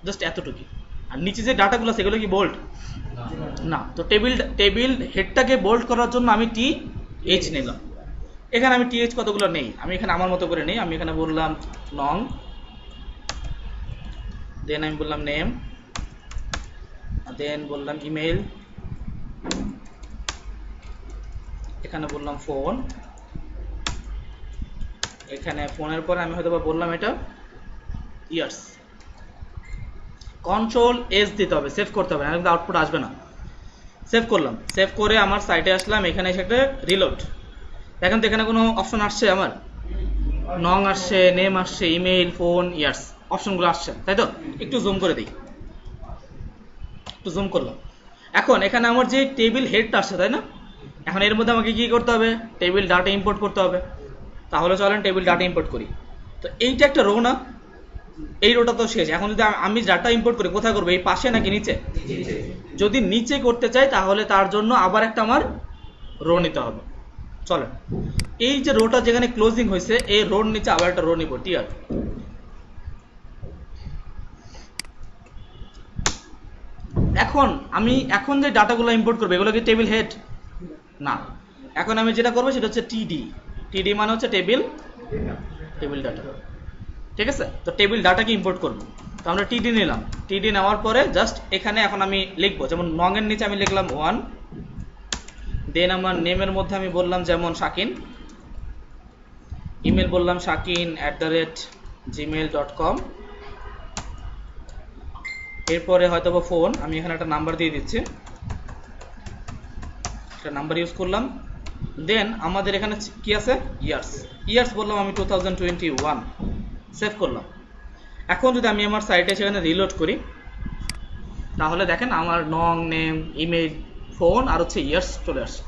জাস্ট এতটুকু। আর নিচে যে ডাটাগুলো সেগুলো কি বোল্ড না? তো টেবিল হেডটাকে বোল্ড করার জন্য আমি টিএইচ নিলাম। এখানে আমি টিএইচ কতগুলো নেই, আমি এখানে আমার মতো করে নেই। আমি এখানে বললাম নং, দেন আমি বললাম নেম, দেন বললাম ইমেল, এখানে বললাম ফোন, এখানে ফোনের পরে আমি হয়তো বললাম এটা ইয়ার্স। কন্ট্রোল এস দিতে হবে, সেভ করতে হবে না, কিন্তু আউটপুট আসবে না। সেভ করলাম, সেভ করে আমার সাইটে আসলাম, এখানে এসে একটা রিলোড। দেখেন তো এখানে কোনো অপশন আসছে? আমার নং আসছে, নেম আসছে, ইমেইল, ফোন, ইয়ার্স, অপশনগুলো আসছে, তাই তো? একটু জুম করে দিই, একটু জুম করলাম। এখন এখানে আমার যে টেবিল হেডটা আসছে, তাই না? এখন এর মধ্যে আমাকে কি করতে হবে? টেবিল ডাটা ইম্পোর্ট করতে হবে। তাহলে চলেন টেবিল ডাটা ইম্পোর্ট করি। তো এইটা একটা রো না? এই রোটা তো শেষ। এখন যদি আমি ডাটা ইম্পোর্ট করি, কোথায় করবো? এই পাশে নাকি নিচে? যদি নিচে করতে চাই তাহলে তার জন্য আবার একটা আমার রো নিতে হবে। চলেন এই যে রোটা যেখানে ক্লোজিং হয়েছে, এই রোর নিচে আবার একটা রো নিব, টিআর। এখন যে ডাটাগুলো ইম্পোর্ট করবো এগুলো কি টেবিল হেড না? এখন আমি যেটা করবো সেটা হচ্ছে টিডি। টিডি মানে হচ্ছে টেবিল ডাটা, ঠিক আছে? তো টেবিল ডাটাকে ইম্পোর্ট করবো, তো আমরা টিডি নিলাম। টিডি নেওয়ার পরে জাস্ট এখানে এখন আমি লিখবো, যেমন নং এর নিচে আমি লিখলাম 1, দেন আমার নেমের মধ্যে আমি বললাম যেমন শাকিন, ইমেল বললাম shakin@gmail.com, এরপরে হয়তো ফোন, আমি এখানে একটা নাম্বার দিয়ে দিচ্ছি, একটা নাম্বার ইউজ করলাম। দেন আমাদের এখানে কি আছে? ইয়ার্স বললাম আমি 2021, সেভ করলাম। এখন যদি আমি আমার সাইটে সেখানে রিলোড করি, তাহলে দেখেন আমার নং, নেম, ইমেল, ফোন আর হচ্ছে ইয়ার্স চলে আসছে।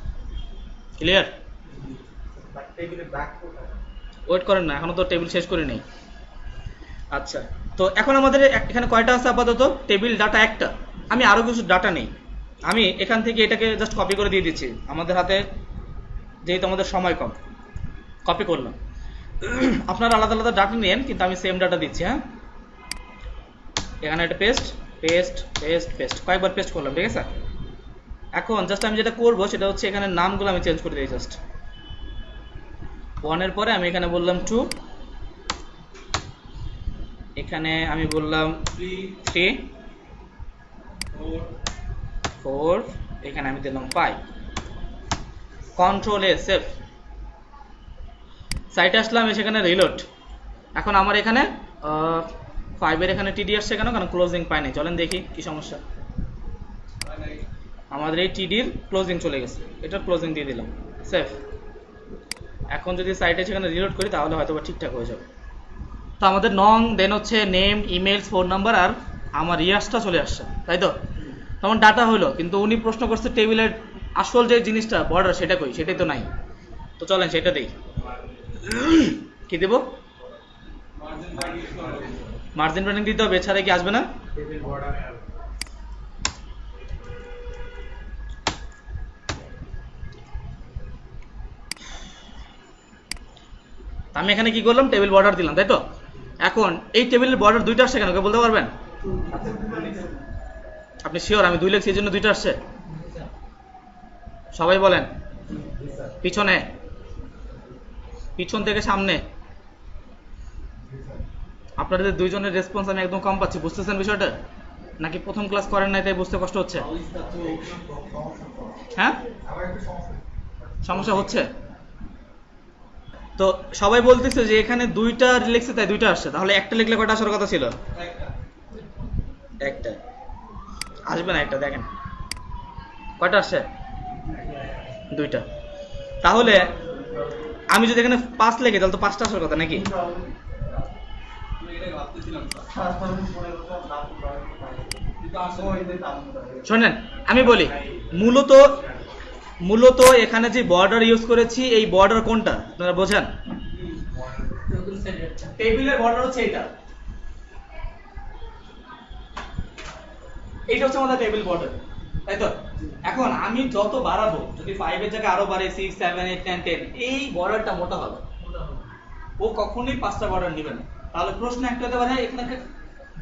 ক্লিয়ার? ওয়েট করেন না, এখনো তো টেবিল শেষ করে নেই। আচ্ছা, তো এখন আমাদের এখানে কয়টা আছে আপাতত? টেবিল ডাটা একটা। আমি আরো কিছু ডাটা নেই, আমি এখান থেকে এটাকে জাস্ট কপি করে দিয়ে দিচ্ছি। আমাদের হাতে যেহেতু আমাদের সময় কম, কপি করলাম। আপনারা আলাদা আলাদা ডাটা নেন, কিন্তু আমি সেম ডাটা দিচ্ছি। হ্যাঁ, এখানে একটা পেস্ট কয়েকবার পেস্ট করলাম, ঠিক আছে? এখন জাস্ট আমি যেটা করবো সেটা হচ্ছে এখানে নামগুলো আমি চেঞ্জ করে দিই। জাস্ট 1 এর পরে আমি এখানে বললাম 2, এখানে আমি বললাম 3 4, এখানে আমি দিলাম 5। কন্ট্রোল এ সেভ। সাইটে আসলাম, সেখানে রিলোড। এখন আমার এখানে 5 এর এখানে টিডি আসছে কেন? কারণ ক্লোজিং পাইনি। চলেন দেখি কি সমস্যা। আমাদের এই টিডির ক্লোজিং চলে গেছে, এটা ক্লোজিং দিয়ে দিলাম, সেভ। এখন যদি সাইটে সেখানে রিলোড করি তাহলে হয়তো ঠিকঠাক হয়ে যাবে। তো আমাদের নং, দেন হচ্ছে নেম, ইমেলস, ফোন নাম্বার আর আমার ইয়াসটা চলে আসছে, তাই তো? তখন ডাটা হলো, কিন্তু উনি প্রশ্ন করছে টেবিলের আসল যে জিনিসটা বর্ডার সেটা কই, সেটাই তো নাই। তো চলেন সেটা দেই। কি দেব? মার্জিন ব্র্যান্ডিং দিতে হবে, এছাড়া কি আসবে না? আমি এখানে কি করলাম? টেবিল বর্ডার দিলাম, তাই তো? এখন এই টেবিলের বর্ডার দুইটা আসছে কেন, বলতে পারবেন? আপনি শিওর আমি 2 লিখছি এই জন্য 2টা আসছে? সবাই বলেন। পিছনে, পিছন থেকে সামনে। আপনাদের দুইজনের রেসপন্স আমি একদম কম পাচ্ছি, বুঝতেছেন বিষয়টা? নাকি প্রথম ক্লাস করেন নাই তাই বুঝতে কষ্ট হচ্ছে? হ্যাঁ, সমস্যা হচ্ছে। তো সবাই বলতেছে যে এখানে 2টা লিখছে তাই 2টা আসছে, তাহলে একটা লিখলে কয়টা আসার কথা ছিল? একটা। আসবে না একটা, দেখেন কয়টা আসছে? 2টা। তাহলে আমি যদি এখানে 5 লিখি তাহলে তো 5টা আসার কথা নাকি? শোনেন আমি বলি, মূলত এখানে যে বর্ডার ইউজ করেছি, এই বর্ডার কোনটা আপনারা বোঝেন? টেবিলের বর্ডার হচ্ছে এটা, এইটা হচ্ছে আমাদের টেবিল বর্ডার, তাই তো? এখন আমি যত বাড়াবো, যদি 5 এর জায়গায় আরো বাড়ে 6, 7, 8, 9, 10, এই বর্ডারটা মোটা হবে, ও কখনোই 5টা বর্ডার নেবে না। তাহলে প্রশ্ন একটা হতে পারে এখানে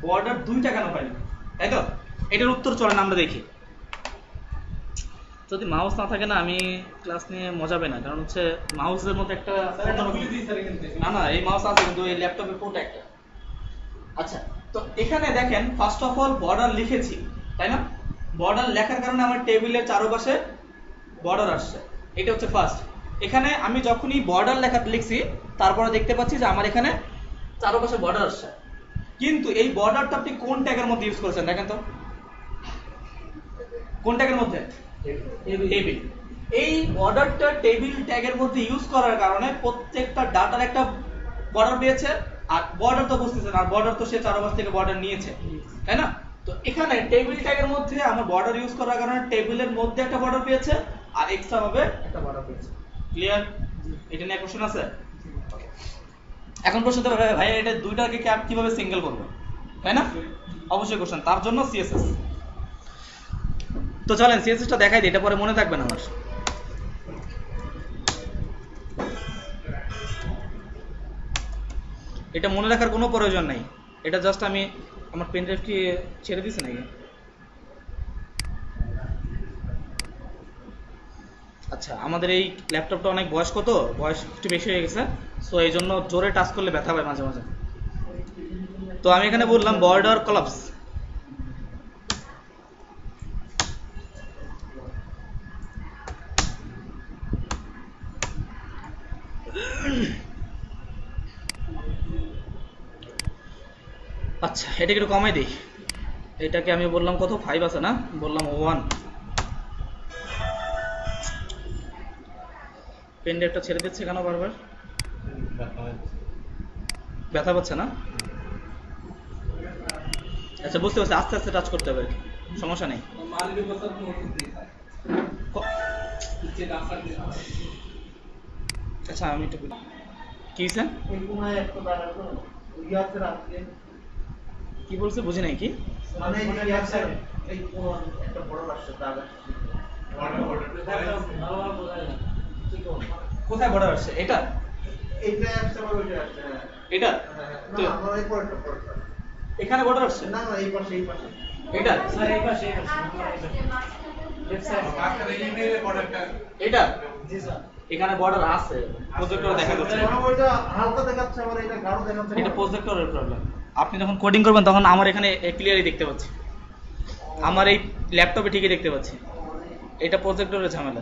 বর্ডার 2টা কেন পাইল, তাই তো? এটার উত্তর চলেন আমরা দেখি। যদি মাউস না থাকে না, আমি ক্লাস নিয়ে মজা পাই না, কারণ হচ্ছে মাউসের মধ্যে একটা না, এই মাউস আছে কিন্তু এই ল্যাপটপে পোর্ট একটা। আচ্ছা, তো এখানে দেখেন ফার্স্ট অফ অল বর্ডার লিখেছি, তাই না? বর্ডার লেখার কারণে আমার টেবিলের চারপাশে বর্ডার আসছে, এটা হচ্ছে ফার্স্ট। এখানে আমি যখনই বর্ডার লেখা লিখছি তারপরে দেখতে পাচ্ছি যে আমার এখানে চারপাশে বর্ডার আসছে, কিন্তু এই বর্ডারটা আপনি কোন ট্যাগের মধ্যে ইউজ করেছেন দেখেন তো? কোন ট্যাগের মধ্যে? টেবিল। এই বর্ডারটা টেবিল ট্যাগের মধ্যে ইউজ করার কারণে প্রত্যেকটা ডাটার একটা বর্ডার পেয়েছে, আর বর্ডার তো বুঝতেছেন, আর বর্ডার তো সে চারপাশ থেকে বর্ডার নিয়েছে, তাই না? তো এখানে টেবিল ট্যাগের মধ্যে আমার বর্ডার ইউজ করার কারণে টেবিলের মধ্যে একটা বর্ডার পেয়েছে আর এক্সট্রা ভাবে একটা বর্ডার পেয়েছে। ক্লিয়ার? এটা নিয়ে কোশ্চেন আছে? এখন প্রশ্ন হতে পারে ভাই এটা দুইটাকে কিভাবে সিঙ্গেল করব, তাই না? অবশ্যই কোশ্চেন, তার জন্য সিএসএস। তো চলেন সিএসএসটা দেখাই দিই, এটা পরে মনে থাকবে না আমার। এটা মনে রাখার কোনো প্রয়োজন নাই, এটা জাস্ট আমি আমার পেন ড্রাইভ কি ছেড়ে দিছে নাকি? আচ্ছা, আমাদের এই ল্যাপটপটা অনেক বয়স্ক, তো বয়স একটু বেশি হয়ে গেছে, সো এই জন্য জোরে টাচ করলে ব্যথা পায় মাঝে মাঝে। তো আমি এখানে বললাম বর্ডার কলাপস। আচ্ছা, এটাকে একটু কমাই দিই। এটাকে আমি বললাম কত? 5 আছে না, বললাম 1। পেন ড্রাইভটা ছেড়ে দিচ্ছে কেন বারবার? ব্যথা পাচ্ছে না? আচ্ছা, বুঝতে পারছি, আস্তে আস্তে টাচ করতে হবে, সমস্যা নেই। আচ্ছা, আমি একটু কি স্যার কি বলছে বুঝি নাই, কি কোথায় বর্ডার আসছে? এটা এটা এখানে বর্ডার আসছে না, এই পাশে এটা স্যার, এই পাশে এটা জি স্যার। এখানে বর্ডার আছে, প্রজেক্টরে দেখা যাচ্ছে, ওইটা হালকা দেখাচ্ছে আবার এটা গাঢ় দেখাচ্ছে। এটা প্রজেক্টরের প্রবলেম। আপনি যখন কোডিং করবেন তখন আমার এখানে ক্লিয়ারলি দেখতে পাচ্ছি, আমার এই ল্যাপটপে ঠিকই দেখতে পাচ্ছি, এটা প্রজেক্টরের ঝামেলা।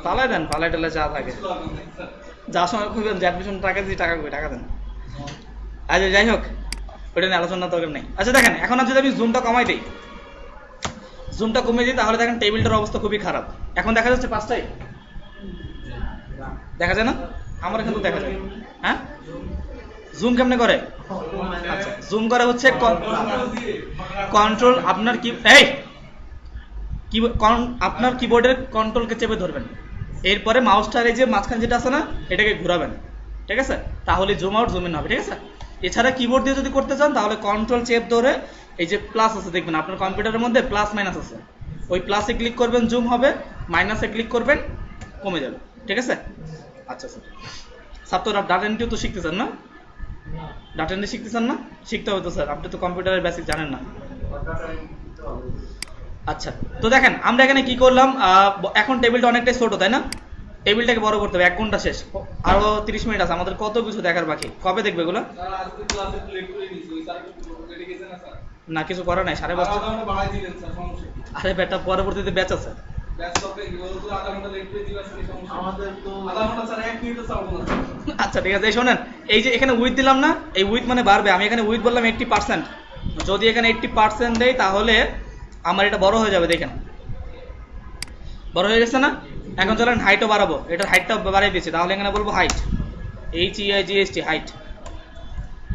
ফালাই দেন, ফালাই টালাই যা থাকে, যা সময় খুঁজবেন যে অ্যাডমিশন টাকা দিয়ে টাকা কই টাকা দেন। আচ্ছা যাই হোক, ওটা নিয়ে আলোচনা দরকার নেই। আচ্ছা দেখেন, এখন যদি আমি জুমটা কমাই দিই, জুমটা কমিয়ে দিই, তাহলে দেখেন টেবিলটার অবস্থা খুবই খারাপ। এখন দেখা যাচ্ছে 5টাই দেখা যায় না, আমার এখানে তো দেখা যায়। হ্যাঁ, জুম কেমনে করে? আচ্ছা, জুম করে হচ্ছে কন্ট্রোল, আপনার কি এই আপনার কিবোর্ডের কন্ট্রোলকে চেপে ধরবেন, এরপরে মাউসটার এই যে মাঝখানে যেটা আছে না, এটাকে ঘোরাবেন, ঠিক আছে? তাহলে জুম আউট জুম ইন হবে, ঠিক আছে? এছাড়া কিবোর্ড দিয়ে যদি করতে চান তাহলে কন্ট্রোল চেপ ধরে এই যে প্লাস আছে দেখবেন আপনার কম্পিউটারের মধ্যে, প্লাস মাইনাস আছে, ওই প্লাসে ক্লিক করবেন জুম হবে, মাইনাসে ক্লিক করবেন কমে যাবে, ঠিক আছে? আচ্ছা স্যার, ছাত্র ডাটা এন্ট্রি তো শিখতেছেন না? ডাটা এন্ট্রি শিখতেছেন না? শিখতে হবে তো স্যার, আপনি তো কম্পিউটারের বেসিক জানেন না। আচ্ছা, তো দেখেন আমরা এখানে কি করলাম, এখন টেবিলটা অনেকটাই ছোট, তাই না? টেবিলটাকে বড় করতে হবে, 1 ঘন্টা শেষ, আরো 30 মিনিট আছে, আমাদের কত কিছু দেখার বাকি। কবে দেখবে এগুলো? না, কিছু করা নাই, 5:30। আরে বেটা, পরবর্তীতে ব্যাচ আছে। আচ্ছা ঠিক আছে, এই শোনেন, এই যে এখানে উইথ দিলাম না, এই উইথ মানে বাড়বে, আমি এখানে উইথ বললাম 80%, যদি এখানে 80% দেই তাহলে আমার এটা বড় হয়ে যাবে, দেখেন বড় হয়ে গেছে না? এখন চলেন হাইটও বাড়াবো, এটার হাইটটা বাড়িয়ে দিয়েছি, তাহলে এখানে বলবো হাইট, HEIGHT হাইট।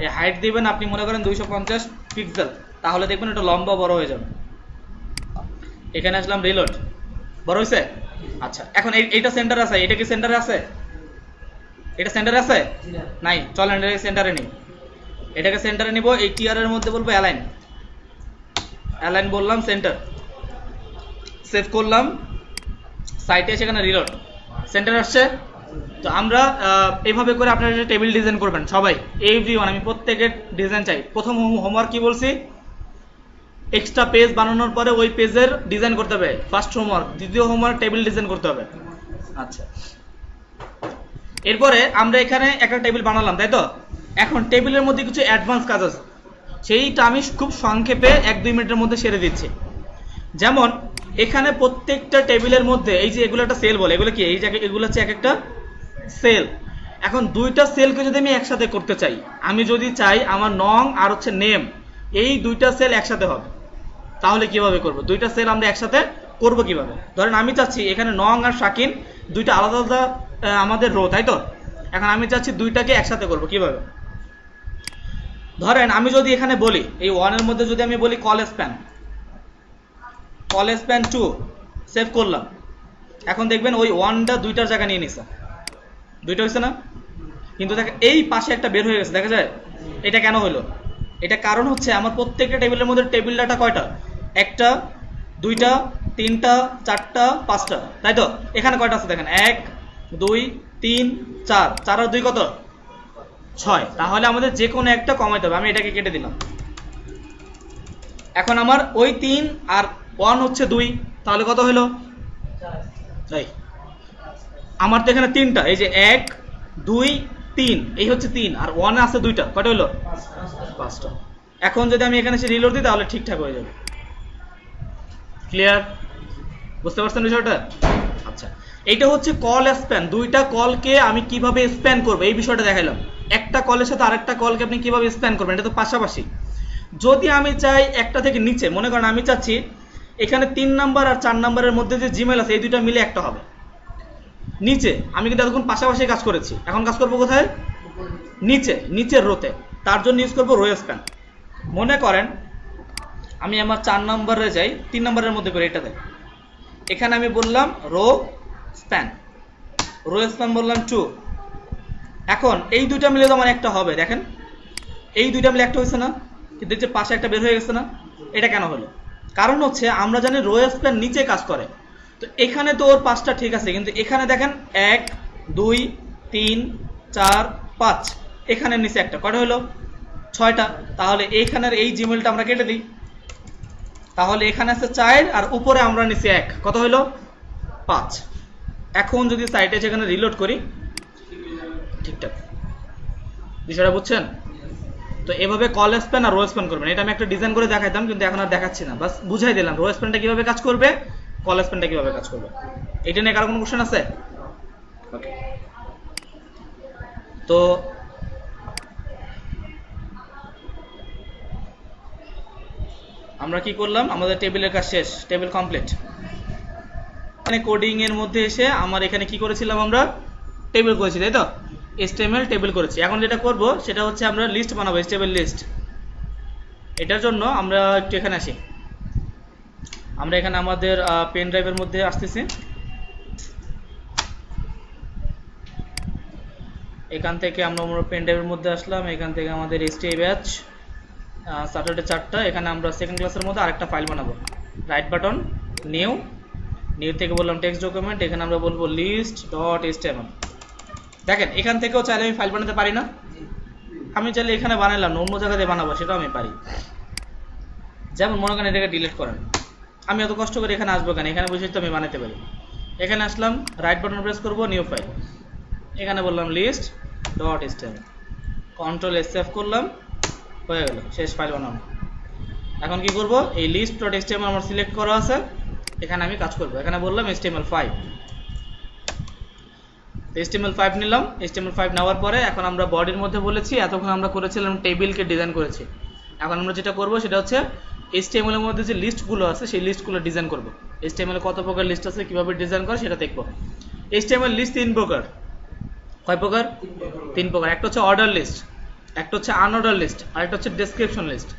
এই হাইট দিবেন আপনি মনে করেন 250 পিক্সেল, তাহলে দেখবেন এটা লম্বা বড় হয়ে যাবে। এখানে আসলাম, রিলোড, বড় হয়েছে? আচ্ছা, এখন এইটা সেন্টার আছে, এটা কি সেন্টারে আছে? এটা সেন্টারে আছে? নাই, চলেন এটা সেন্টারে নিই, এটাকে সেন্টারে নিব, এই টিআর এর মধ্যে বলবো অ্যালাইন, অ্যালাইন বললাম, সেন্টার, সেভ করলাম, সাইটে সেখানে রিলোড, সেন্টার আসছে। তো আমরা এইভাবে করে আপনারা টেবিল ডিজাইন করবেন সবাই, এভরিওয়ান, আমি প্রত্যেকের ডিজাইন চাই। প্রথম হোমওয়ার্ক কি বলছি, এক্সট্রা পেজ বানানোর পরে ওই পেজের ডিজাইন করতে হবে, ফার্স্ট হোমওয়ার্ক। দ্বিতীয় হোমওয়ার্ক টেবিল ডিজাইন করতে হবে। আচ্ছা, এরপরে আমরা এখানে একটা টেবিল বানালাম, তাই তো? এখন টেবিলের মধ্যে কিছু অ্যাডভান্স কাজ আছে, সেইটা আমি খুব সংক্ষেপে 1-2 মিনিটের মধ্যে সেরে দিচ্ছি। যেমন এখানে প্রত্যেকটা টেবিলের মধ্যে এই যে এগুলো একটা সেল বলে, এগুলো কি, এই জায়গায় এগুলো হচ্ছে এক একটা সেল। এখন দুইটা সেলকে যদি আমি একসাথে করতে চাই, আমি যদি চাই আমার নং আর হচ্ছে নেম, এই দুইটা সেল একসাথে হবে, তাহলে কিভাবে করব? দুইটা সেল আমরা একসাথে করব কিভাবে? ধরেন আমি চাচ্ছি এখানে নং আর শাকিন দুইটা আলাদা আলাদা আমাদের রো, তাই তো? এখন আমি চাচ্ছি দুইটাকে একসাথে করব কিভাবে? ধরেন আমি যদি এখানে বলি, এই 1 এর মধ্যে যদি আমি বলি কল স্প্যান 2, সেভ করলাম, এখন দেখবেন ওই 1টা দুইটার জায়গা নিয়ে নিছে, দুইটা হয়েছে না? কিন্তু দেখেন এই পাশে একটা বের হয়ে গেছে, দেখা যায়? এটা কেন হলো? এটা কারণ হচ্ছে আমার প্রত্যেকটা টেবিলের মধ্যে টেবিল ডাটা কয়টা? 1টা 2টা 3টা 4টা 5টা, তাই তো? এখানে কয়টা আছে দেখেন, 1 2 3 4, 4 আর 2 কত? 6। তাহলে আমাদের যে কোনো একটা কমাইতে হবে, আমি এটাকে কেটে দিলাম। এখন আমার ওই 3 আর 1 হচ্ছে 2, তাহলে কত হলো? তাই আমার তো এখানে 3টা, এই যে 1 2 3, এই হচ্ছে 3 আর 1 আছে 2টা, কয়টা হলো? 5টা। এখন যদি আমি এখানে এসে রিলোড দিই তাহলে ঠিকঠাক হয়ে যাবে। ক্লিয়ার? বুঝতে পারছেন বিষয়টা? আচ্ছা, এইটা হচ্ছে কল স্প্যান, দুইটা কলকে আমি কিভাবে স্প্যান করবো এই বিষয়টা দেখাইলাম। একটা কলের সাথে আরেকটা কলকে আপনি কিভাবে স্প্যান করবেন, এটা তো পাশাপাশি। যদি আমি চাই একটা থেকে নিচে, মনে করেন আমি চাচ্ছি এখানে 3 নাম্বার আর 4 নাম্বারের মধ্যে যে জিমেল আছে এই দুইটা মিলে একটা হবে নিচে, আমি কিন্তু এতক্ষণ পাশাপাশি কাজ করেছি, এখন কাজ করবো কোথায়? নিচে, নিচের রোতে। তার জন্য ইউজ করবো রো স্প্যান। মনে করেন আমি আমার 4 নম্বরে যাই, 3 নম্বরের মধ্যে করে এটা দেয়, এখানে আমি বললাম রো স্প্যান, রো স্প্যান বললাম 2। এখন এই দুইটা মিলে তো আমার একটা হবে, দেখেন এই দুইটা মিলে একটা হয়েছে না? কিন্তু যে পাশে একটা বের হয়ে গেছে না? এটা কেন হলো? কারণ হচ্ছে আমরা জানি রো স্প্যান নিচে কাজ করে, তো এখানে তো ওর 5টা ঠিক আছে, কিন্তু এখানে দেখেন 1 2 3 4 5, এখানে নিচে একটা, কয়টা হলো? 6টা। তাহলে এইখানের এই জিমেলটা আমরা কেটে দিই, তাহলে এখানে আছে 4 আর উপরে আমরা নিচে 1, কত হলো? 5। এখন যদি সাইটে সেখানে রিলোড করি, ঠিকঠাক বিষয়টা বুঝছেন? তো এভাবে কল স্প্যান আর রো স্প্যান করবেন। এটা আমি একটা ডিজাইন করে দেখাইতাম, কিন্তু এখন আর দেখাচ্ছি না, বাস বুঝাই দিলাম রো স্প্যানটা কিভাবে কাজ করবে, কল স্প্যানটা কিভাবে কাজ করবে। এটা নিয়ে কারো কোনো কোশ্চেন আছে? ওকে, তো আমরা কি করলাম, আমাদের টেবিলের কাজ শেষ, টেবিল কমপ্লিট। এখানে কোডিং এর মধ্যে এসে আমার এখানে কি করেছিলাম, আমরা টেবিল করেছি, তাই তো? HTML টেবিল করেছি। এখন যেটা করব সেটা হচ্ছে আমরা লিস্ট বানাবো, HTML লিস্ট। এটার জন্য আমরা একটু এখানে আসি, আমরা এখানে আমাদের পেন ড্রাইভের মধ্যে আসতেছি। এখান থেকে আমরা পেন ড্রাইভের মধ্যে আসলাম, এখান থেকে আমাদের STA ব্যাচ স্যাটারডে 4টা, এখানে আমরা সেকেন্ড ক্লাসের মধ্যে আরেকটা ফাইল বানাবো। রাইট বাটন, নিউ, নিউ থেকে বললাম টেক্সট ডকুমেন্ট, এখানে আমরা বলবো list.html। দেখেন এখান থেকেও চাইলে আমি ফাইল বানাতে পারি না? আমি চাইলে এখানে বানালাম না, অন্য জায়গাতে বানাবো, সেটাও আমি পারি। যেমন মনে করেন এটাকে ডিলিট করেন, আমি এত কষ্ট করে এখানে আসবো কেন, এখানে বসে তো আমি বানাতে পারি। এখানে আসলাম, রাইট বাটন প্রেস করবো, নিউ ফাইল, এখানে বললাম list.html, কন্ট্রোল এস সেভ করলাম, হয়ে গেল, শেষ ফাইল বানানো। এখন কি করব, এই list.html আমার সিলেক্ট করা আছে, এখানে আমি কাজ করব। এখানে বললাম HTML5, HTML5 নিলাম। HTML5 নেওয়ার পরে এখন আমরা বডির মধ্যে বলেছি, এতক্ষণ আমরা করেছিলাম টেবিলকে ডিজাইন করেছি। এখন আমরা যেটা করব সেটা হচ্ছে HTML এর মধ্যে যে লিস্টগুলো আছে সেই লিস্টগুলো ডিজাইন করব। HTML এ কত প্রকার লিস্ট আছে, কিভাবে ডিজাইন করে সেটা দেখব। HTML লিস্ট 3 প্রকার। কয় প্রকার? 3 প্রকার। একটা হচ্ছে অর্ডার লিস্ট, একটা হচ্ছে আনঅর্ডার লিস্ট, আর একটা হচ্ছে ডেসক্রিপশন লিস্ট।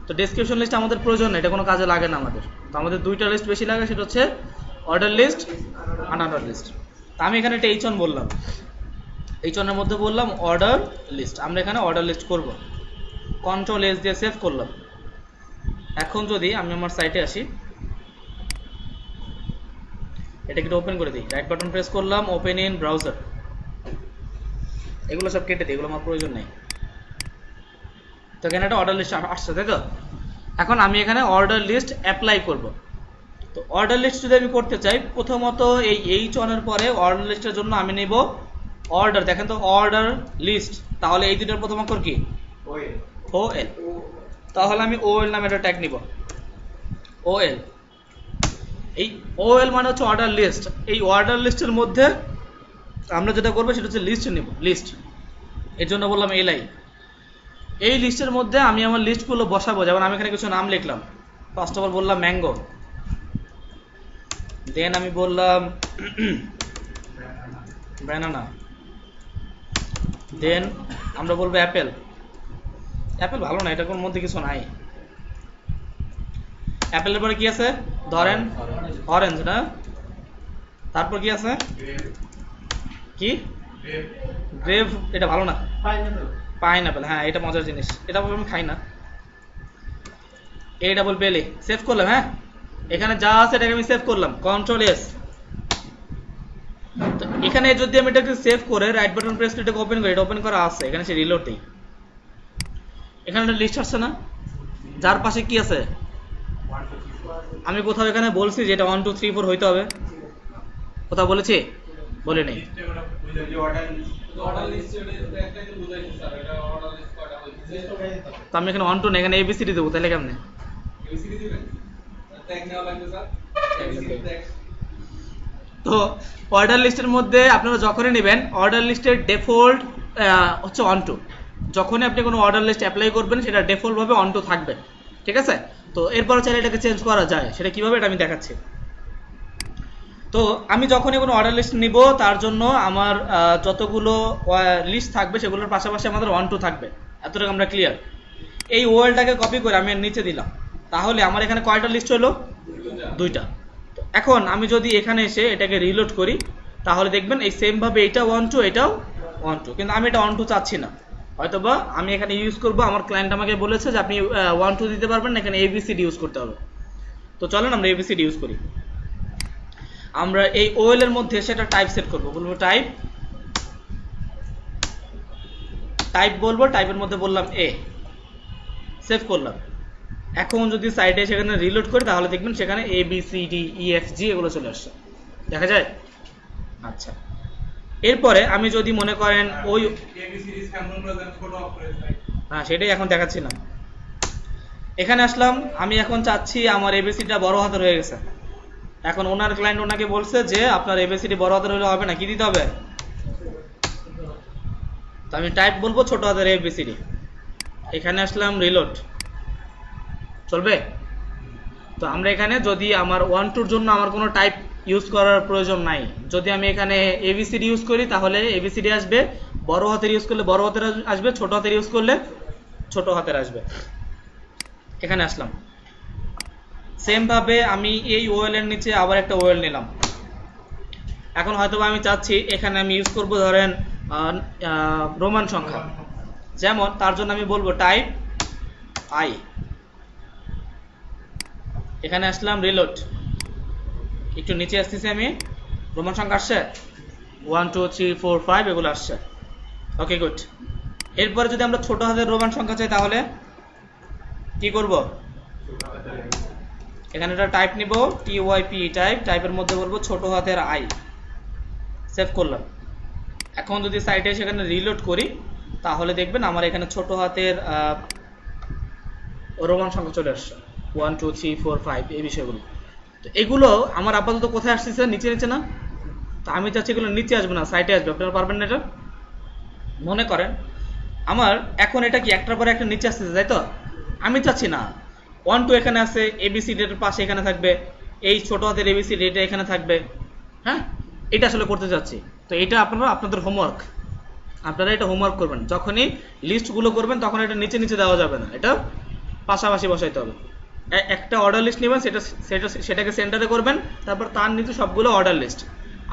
তো ডেসক্রিপশন লিস্ট আমাদের প্রয়োজন নেই, এটা কোনো কাজে লাগে না আমাদের। তো আমাদের দুইটা লিস্ট বেশি লাগে, সেটা হচ্ছে অর্ডার লিস্ট, আনঅর্ডার লিস্ট। তো আমি এখানে একটা H1 বললাম, H1 এর মধ্যে বললাম অর্ডার লিস্ট। আমরা এখানে অর্ডার লিস্ট করব, কন্ট্রোল এস দিয়ে সেভ করলাম। এখন যদি আমি আমার সাইটে আসি, এটাকে ওপেন করে দিই, রাইট বাটন প্রেস করলাম, ওপেন ইন ব্রাউজার। এগুলো সব কেটে দিই, এগুলো আমার প্রয়োজন নেই। তো এখানে একটা অর্ডার লিস্ট আসছে, তাই তো? এখন আমি এখানে অর্ডার লিস্ট অ্যাপ্লাই করব। তো অর্ডার লিস্ট যদি আমি করতে চাই, প্রথমত এই H1 এর পরে অর্ডার লিস্টের জন্য আমি নেব অর্ডার। দেখেন তো, অর্ডার লিস্ট, তাহলে এই দুটোর প্রথম অক্ষর কি? OL। তাহলে আমি OL নামে একটা ট্যাগ নিব, OL। এই OL মানে হচ্ছে অর্ডার লিস্ট। এই অর্ডার লিস্টের মধ্যে আমরা যেটা করবো সেটা হচ্ছে লিস্ট নিব, লিস্ট। এর জন্য বললাম LI। এই লিস্টের মধ্যে আমি আমার লিস্টগুলো বসাবো। যেমন আমি এখানে কিছু নাম লিখলাম, ফার্স্ট অফ অল বললাম ম্যাঙ্গো, দেন আমি বললাম ব্যানানা, দেন আমরা বলবো অ্যাপেল। অ্যাপেল ভালো না, এটার মধ্যে কিছু নাই। অ্যাপেলের পরে কি আছে ধরেন, অরেঞ্জ না? তারপর কি আছে, কি গ্রেভ, এটা ভালো না। পাইনাপেল, হ্যাঁ এটা মজার জিনিস, এটা আমি খাই না। APPLE সেভ করলাম। হ্যাঁ, এখানে যা আছে এটাকে আমি সেভ করলাম, কন্ট্রোল এস। তো এখানে যদি আমি এটাকে সেভ করে রাইট বাটন প্রেস করে এটাকে ওপেন করি, এটা ওপেন করা আছে, এখানে সে রিলোড দেই, এখানে একটা লিস্ট আসছে না, যার পাশে কি আছে? আমি কোথাও এখানে বলছি যে এটা 1 2 3 4 হইতে হবে? কোথাও বলেছি? বলে নেই। তো আমি এখানে 1 2 না, এখানে ABCD দেবো, তাহলে কেমনে? তো অর্ডার লিস্টের মধ্যে আপনারা যখনই নেবেন, অর্ডার লিস্টের ডিফল্ট হচ্ছে 1 2। যখনই আপনি কোনো অর্ডার লিস্ট অ্যাপ্লাই করবেন, সেটা ডিফল্ট ভাবে 1 2 থাকবে, ঠিক আছে? তো এরপর চাইলে এটাকে চেঞ্জ করা যায়, সেটা কিভাবে এটা আমি দেখাচ্ছি। তো আমি যখনই কোনো অর্ডার লিস্ট নিব, তার জন্য আমার যতগুলো লিস্ট থাকবে সেগুলোর পাশাপাশি আমাদের 1 2 থাকবে। এতটুকু আমরা ক্লিয়ার? এই ওয়েলটাকে কপি করে আমি নিচে দিলাম, তাহলে আমার এখানে কয়টা লিস্ট হলো? দুইটা। তো এখন আমি যদি এখানে এসে এটাকে রিলোড করি, তাহলে দেখবেন এই সেম ভাবে এটা 1 2, এটাও 1 2, কিন্তু আমি এটা 1 2 চাচ্ছি না। হয়তোবা আমি এখানে ইউজ করব, আমার ক্লায়েন্ট আমাকে বলেছে যে আপনি 1 2 দিতে পারবেন না, এখানে ABCD ইউজ করতে হবে। তো চলেন আমরা ABCD ইউজ করি। আমরা এই OL এর মধ্যে সেটা টাইপ সেট করব, বলবো টাইপ, বলবো টাইপের মধ্যে বললাম A, সেভ করলাম। এখন যদি সাইটে সেখানে রিলোড করি, তাহলে দেখবেন সেখানে ABCD EFG এগুলো চলে আসছে, দেখা যায়? আচ্ছা, এরপরে আমি যদি মনে করেন ওই হ্যাঁ সেটাই এখন দেখাচ্ছিলাম। এখানে আসলাম, আমি এখন চাচ্ছি আমার এবিসিটা বড় হাতের হয়ে গেছে। এখন ওনার ক্লায়েন্ট ওনাকে বলছে যে আপনার এবিসিডি বড় হাতের হলে হবে না, কি দিতে হবে? তো আমি টাইপ বলবো ছোট হাতের এবিসিডি। এখানে আসলাম, রিলোড, চলবে? তো আমরা এখানে যদি আমার 1-2 জন্য আমার কোনো টাইপ ইউজ করার প্রয়োজন নাই, যদি আমি এখানে এবিসিডি ইউজ করি তাহলে এবিসিডি আসবে, বড় হাতের ইউজ করলে বড় হাতের আসবে, ছোট হাতের ইউজ করলে ছোট হাতের আসবে। এখানে আসলাম, সেম ভাবে আমি এই ওয়েল এর নিচে আবার একটা ওয়েল নিলাম। এখন হয়তো আমি চাচ্ছি এখানে আমি ইউজ করব ধরেন রোমান সংখ্যা, যেমন তার জন্য আমি বলবো টাইপ আই। এখানে আসলাম, রিলোড, একটু নিচে আসতেছি আমি, রোমান সংখ্যা আসছে 1 2 3 4 5 এগুলো আসছে। Okay good. এরপরে যদি আমরা ছোট হাতের রোমান সংখ্যা চাই তাহলে কি করব? এখানে একটা টাইপ নিব, টিওয়াইপি টাইপ, টাইপের মধ্যে বলবো ছোট হাতের আই, সেভ করলাম। এখন যদি সাইটে সেখানে রিলোড করি তাহলে দেখবেন আমার এখানে ছোট হাতের রোমান সংখ্যা চলে আসছে 1 2 3 4 5 এই বিষয়গুলো। তো এগুলো আমার আপাতত কোথায় আসতেছে? নিচে নিচে না? তো আমি চাচ্ছি এগুলো নিচে আসবে না, সাইটে আসবে। আপনারা পারবেন না এটা? মনে করেন আমার এখন এটা কি একটার পরে একটা নিচে আসতেছে, তাই তো? আমি চাচ্ছি না 1 2 এখানে আছে, এবিসিডি এর পাশে এখানে থাকবে, এই ছোট হাতের এবিসিডি এটা এখানে থাকবে। হ্যাঁ, এটা আসলে করতে চাচ্ছি। তো এটা আপনারা আপনাদের হোমওয়ার্ক, আপনারা এটা হোমওয়ার্ক করবেন। যখনই লিস্টগুলো করবেন তখন এটা নিচে নিচে দেওয়া যাবে না, এটা পাশাপাশি বসাইতে হবে। একটা অর্ডার লিস্ট নেবেন, সেটাকে সেন্টারে করবেন, তারপর তার নিচে সবগুলো অর্ডার লিস্ট।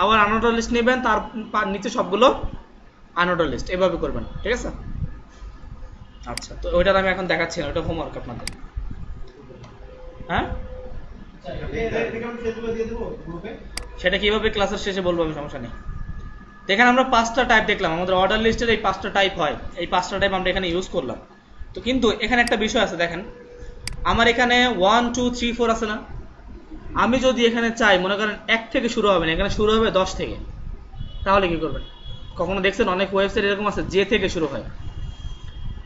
আবার আনঅর্ডার লিস্ট নেবেন, তার নিচে সবগুলো আনঅর্ডার লিস্ট, এভাবে করবেন, ঠিক আছে? আচ্ছা, তো ওইটা আমি এখন দেখাচ্ছি না, ওটা হোমওয়ার্ক আপনাদের। হ্যাঁ, সেটা কিভাবে ক্লাসের শেষে বলবো আমি, সমস্যা নেই। এখানে আমরা 5টা টাইপ দেখলাম, আমাদের অর্ডার লিস্টের এই 5টা টাইপ হয়, এই 5টা টাইপ আমরা এখানে ইউজ করলাম। তো কিন্তু এখানে একটা বিষয় আছে, দেখেন আমার এখানে 1 2 3 4 আছে না? আমি যদি এখানে চাই, মনে করেন 1 থেকে শুরু হবে না, এখানে শুরু হবে 10 থেকে, তাহলে কি করবেন? কখনো দেখছেন অনেক ওয়েবসাইট এরকম আছে জে থেকে শুরু হয়,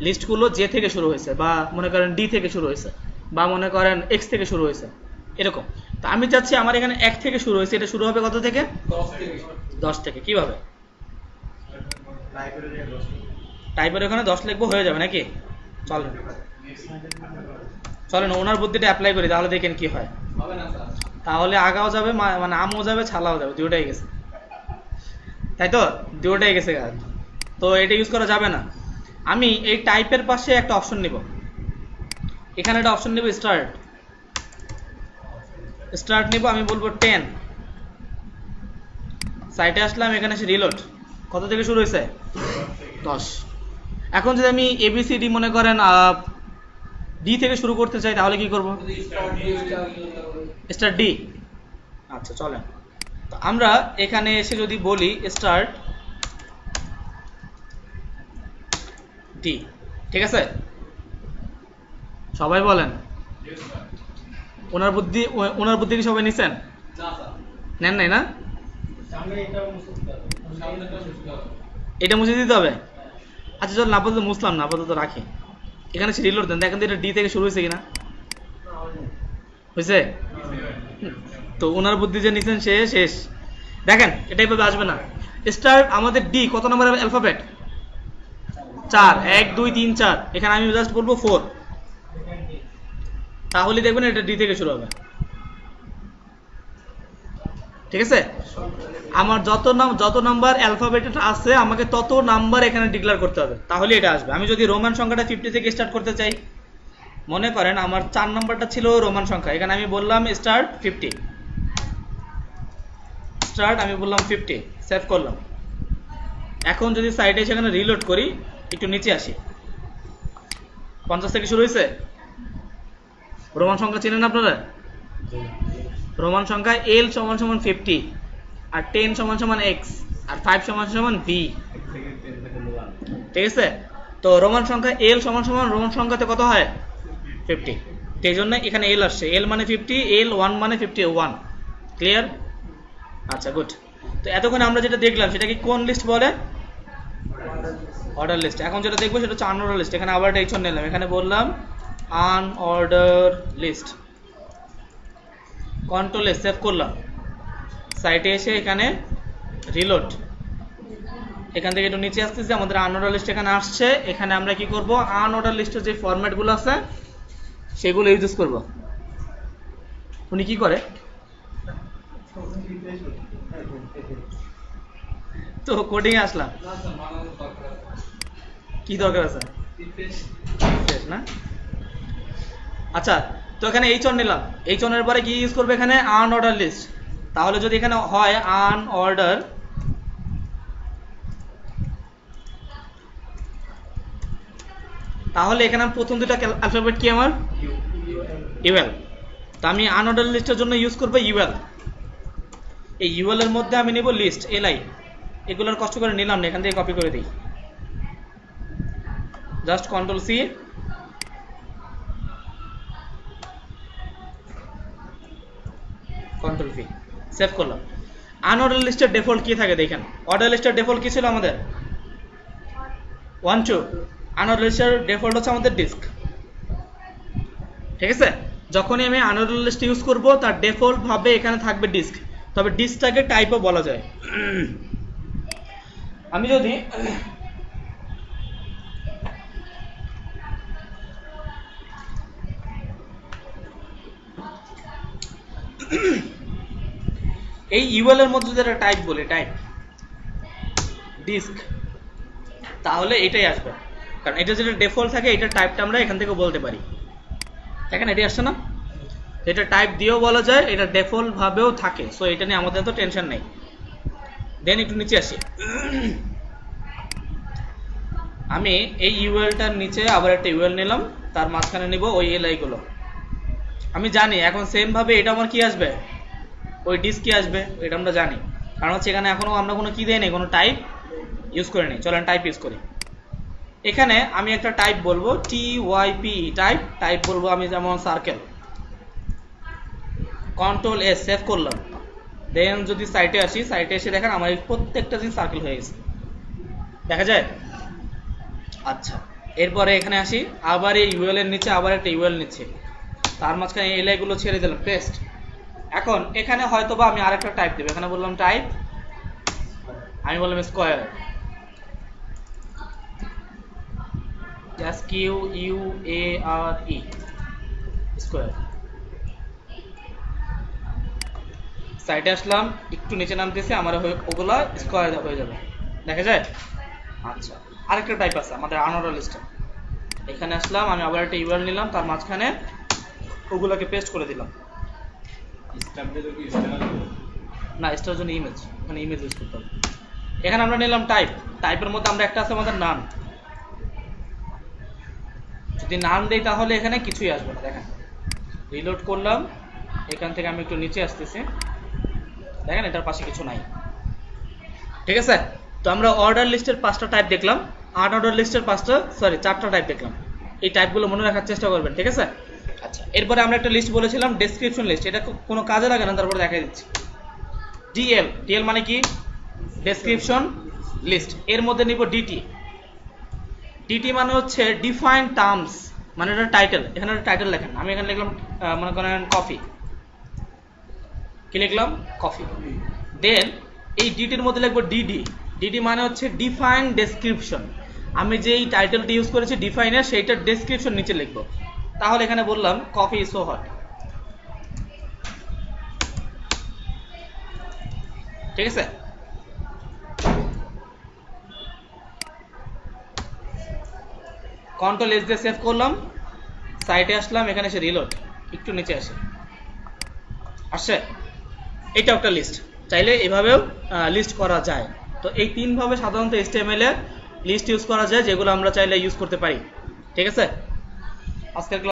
লিস্টগুলো জে থেকে শুরু হয়েছে, বা মনে করেন ডি থেকে শুরু হয়েছে, বা মনে করেন এক্স থেকে শুরু হয়েছে, এরকম। তো আমি চাচ্ছি আমার এখানে 1 থেকে শুরু হয়েছে, এটা শুরু হবে কত থেকে? 10 থেকে। কিভাবে? টাইপের ওখানে 10 লিখবো, হয়ে যাবে নাকি? চলেন চলেন ওনার বুদ্ধিটা অ্যাপ্লাই করি, তাহলে দেখেন কি হয়। তাহলে আগাও যাবে, মানে আমও যাবে, ছালাও যাবে, দুটোই গেছে, তাই তো? দুটোই গেছে। তো এটা ইউজ করা যাবে না। আমি এই টাইপের পাশে একটা অপশন নিব, এখানে একটা অপশন নিব, স্টার্ট। স্টার্ট নিব, আমি বলবো 10। সাইটে আসলাম, এখানে এসে রিলোড, কত থেকে শুরু হয়েছে? 10। এখন যদি আমি এবিসিডি মনে করেন ডি থেকে শুরু করতে চাই তাহলে কি করব? Start D. আচ্ছা চলেন, তো আমরা এখানে এসে যদি বলি স্টার্ট ডি, ঠিক আছে? সবাই বলেন ওনার বুদ্ধি কি সবাই নিছেন? নেন নাই না? এটা মুছে দিতে হবে। আচ্ছা চল, না আপাতত মুছলাম না, আপাতত রাখি। এখানে সে রিলোড দেন, দেখেন তো এটা ডি থেকে শুরু হয়েছে কিনা। হয়েছে? তো ওনার বুদ্ধি যে নিছেন সে শেষ। দেখেন এটা এইভাবে আসবে না। স্টার্ট আমাদের ডি কত নম্বর অ্যালফাবেট? 4, 1 2 3 4। এখানে আমি জাস্ট বলবো 4, তাহলে দেখবেন এটা ডি থেকে শুরু হবে, ঠিক আছে? আমার যত নাম্বার অ্যালফাবেট আছে আমাকে তত নাম্বার এখানে ডিক্লেয়ার করতে হবে, তাহলে এটা আসবে। আমি যদি রোমান সংখ্যাটা 50 থেকে স্টার্ট করতে চাই, মনে করেন আমার 4 নাম্বারটা ছিল রোমান সংখ্যা, এখানে আমি বললাম স্টার্ট 50, স্টার্ট আমি বললাম 50, সেভ করলাম। এখন যদি সাইডে সেখানে রিলোড করি, একটু নিচে আসি, 50 থেকে শুরু হয়েছে। রোমান সংখ্যা চেনেন আপনারা? রোমান সংখ্যা L = 50, আর 10 = x, আর 5 = v, ঠিক আছে? তো রোমান সংখ্যা L = রোমান সংখ্যাতে কত হয়? 50। এই জন্য এখানে L আসছে, L মানে 50, L 1 মানে 51। ক্লিয়ার? আচ্ছা গুড। তো এতক্ষণ আমরা যেটা দেখলাম সেটা কি কোন লিস্ট বলে? Order list. এখন যেটা দেখবো সেটা হচ্ছে আনঅর্ডার লিস্ট। এখানে আবার এইচ নিলাম, এখানে বললাম unorder list, control S, save করলাম। সাইটে এসে এখানে রিলোড, এখান থেকে একটু নিচে আসতেছি, আমাদের আনঅর্ডার লিস্ট এখানে আসছে। এখানে আমরা কি করব, আনঅর্ডার লিস্টের যে ফরম্যাটগুলো আছে সেগুলো ইউজ করব। উনি কি করে, তো কোডিং এ আসলাম, কি দরকার আছে না? আচ্ছা, তো এখানে এইচ নিলাম, এইচ এর পরে কি ইউজ করবে এখানে, আনঅর্ডার লিস্ট। তাহলে যদি এখানে হয় আনঅর্ডার, তাহলে এখানে প্রথম দুটো অ্যালফাবেট কি আমার, ইউএল। তো আমি আনঅর্ডার লিস্টের জন্য ইউজ করব ইউএল। এই ইউএল এর মধ্যে আমি নেব লিস্ট, এলআই। এগুলোর কষ্ট করে নিলাম না, এখান থেকে কপি করে দিই, just control C, control V, save করলাম। আনঅর্ডার লিস্টের ডিফল্ট কি থাকে দেখেন, অর্ডার লিস্টের ডিফল্ট কি ছিল আমাদের 1 2, আনঅর্ডার লিস্টের ডিফল্ট হচ্ছে আমাদের ডিস্ক। ঠিক আছে, যখনই আমি আনঅর্ডার লিস্ট ইউজ করব তার ডিফল্ট ভাবে এখানে থাকবে ডিস্ক, তবে ডিস্কটাকে টাইপও বলা যায়। আমি যদি এই ইউএল এর মধ্যে যদি একটা টাইপ বলি, টাইপ ডিস্ক, তাহলে এটাই আসবে, কারণ এটা যেটা ডিফল্ট থাকে এটা টাইপটা আমরা এখান থেকে বলতে পারি। দেখেন এটাই আসছে না, এটা টাইপ দিয়েও বলা যায়, এটা ডিফল্ট ভাবেও থাকে, সো এটা নিয়ে আমাদের তো টেনশন নেই। দেন একটু নিচে আসি, আমি এই ইউএলটার নিচে আবার একটা ইউএল নিলাম, তার মাঝখানে নিব ওই এলআই গুলো। আমি জানি এখন সেম ভাবে এটা আমার কি আসবে, ওই ডিস্ক কি আসবে, এটা আমরা জানি, কারণ হচ্ছে এখানে এখনো আমরা কোনো কি দেই নাই, কোনো টাইপ ইউজ করে নেই। চলেন টাইপ ইউজ করি। এখানে আমি একটা টাইপ বলবো TYPE, টাইপ, টাইপ বলবো আমি যেমন সার্কেল, কন্ট্রোল এস, সেভ করলাম। দেন যদি সাইটে আসি, সাইটে এসে দেখেন আমার এই প্রত্যেকটা জিনিস সার্কেল হয়ে গেছে, দেখা যায়। আচ্ছা, এরপরে এখানে আসি, আবার এই ইউএল এর নিচে আবার একটা ইউএল নিচ্ছে, তার মাঝখানে এলআই গুলো ছেড়ে দিলাম, পেস্ট। এখন এখানে হয়তোবা আমি আরেকটা টাইপ দেব, এখানে বললাম টাইপ, আমি বললাম স্কোয়ার, SQUARE, স্কোয়ার। সাইডে আসলাম, একটু নিচে নামতেছি, আমার ওগুলা স্কোয়ার হয়ে যাবে, দেখা যায়। আচ্ছা, আরেকটা টাইপ আছে আমাদের আনঅর্ডার লিস্টে, এখানে আসলাম, আমি আবার একটা ইউআরএল নিলাম, তার মাঝখানে ওগুলোকে পেস্ট করে দিলাম। না, স্টার জন্য ইমেজ, মানে ইমেজ ইউজ করতে হবে। এখানে আমরা নিলাম টাইপ, টাইপের মধ্যে আমরা একটা আছে আমাদের নাম, যদি নাম দেই তাহলে এখানে কিছুই আসবে না। দেখেন রিলোড করলাম, এখান থেকে আমি একটু নিচে আসতেছি, দেখেন এটার পাশে কিছু নাই। ঠিক আছে, তো আমরা অর্ডার লিস্টের 5টা টাইপ দেখলাম, আনঅর্ডার লিস্টের 4টা টাইপ দেখলাম। এই টাইপগুলো মনে রাখার চেষ্টা করবেন, ঠিক আছে। আচ্ছা, এরপরে আমরা একটা লিস্ট বলেছিলাম ডেসক্রিপশন লিস্ট, এটা কোনো কাজে লাগে না, তারপরে দেখাই দিচ্ছি। ডিএল মানে কি, ডেসক্রিপশন লিস্ট। এর মধ্যে নিব ডিটি মানে হচ্ছে ডিফাইন্ড টার্মস, মানে এটা টাইটেল, এখানে একটা টাইটেল লেখেন। আমি এখানে লিখলাম মনে করেন কফি, কি লিখলাম, কফি। দেন এই ডিটির মধ্যে লিখবো ডিডি মানে হচ্ছে ডিফাইন্ড ডেসক্রিপশন, আমি যে এই টাইটেলটা ইউজ করেছি ডিফাইনের, সেইটার ডেসক্রিপশন নিচে লিখবো। তাহলে এখানে বললাম কফি ইজ সো হট, ঠিক আছে। কন্ট্রোল এস দিয়ে সেভ করলাম, সাইটে আসলাম, এখানে এসে রিলোড, একটু নিচে আসছে। এটা একটা লিস্ট, চাইলে এভাবেও লিস্ট করা যায়। তো এই 3 ভাবে সাধারণত HTML এ লিস্ট ইউজ করা যায়, যেগুলো আমরা চাইলে ইউজ করতে পারি, ঠিক আছে। আজকের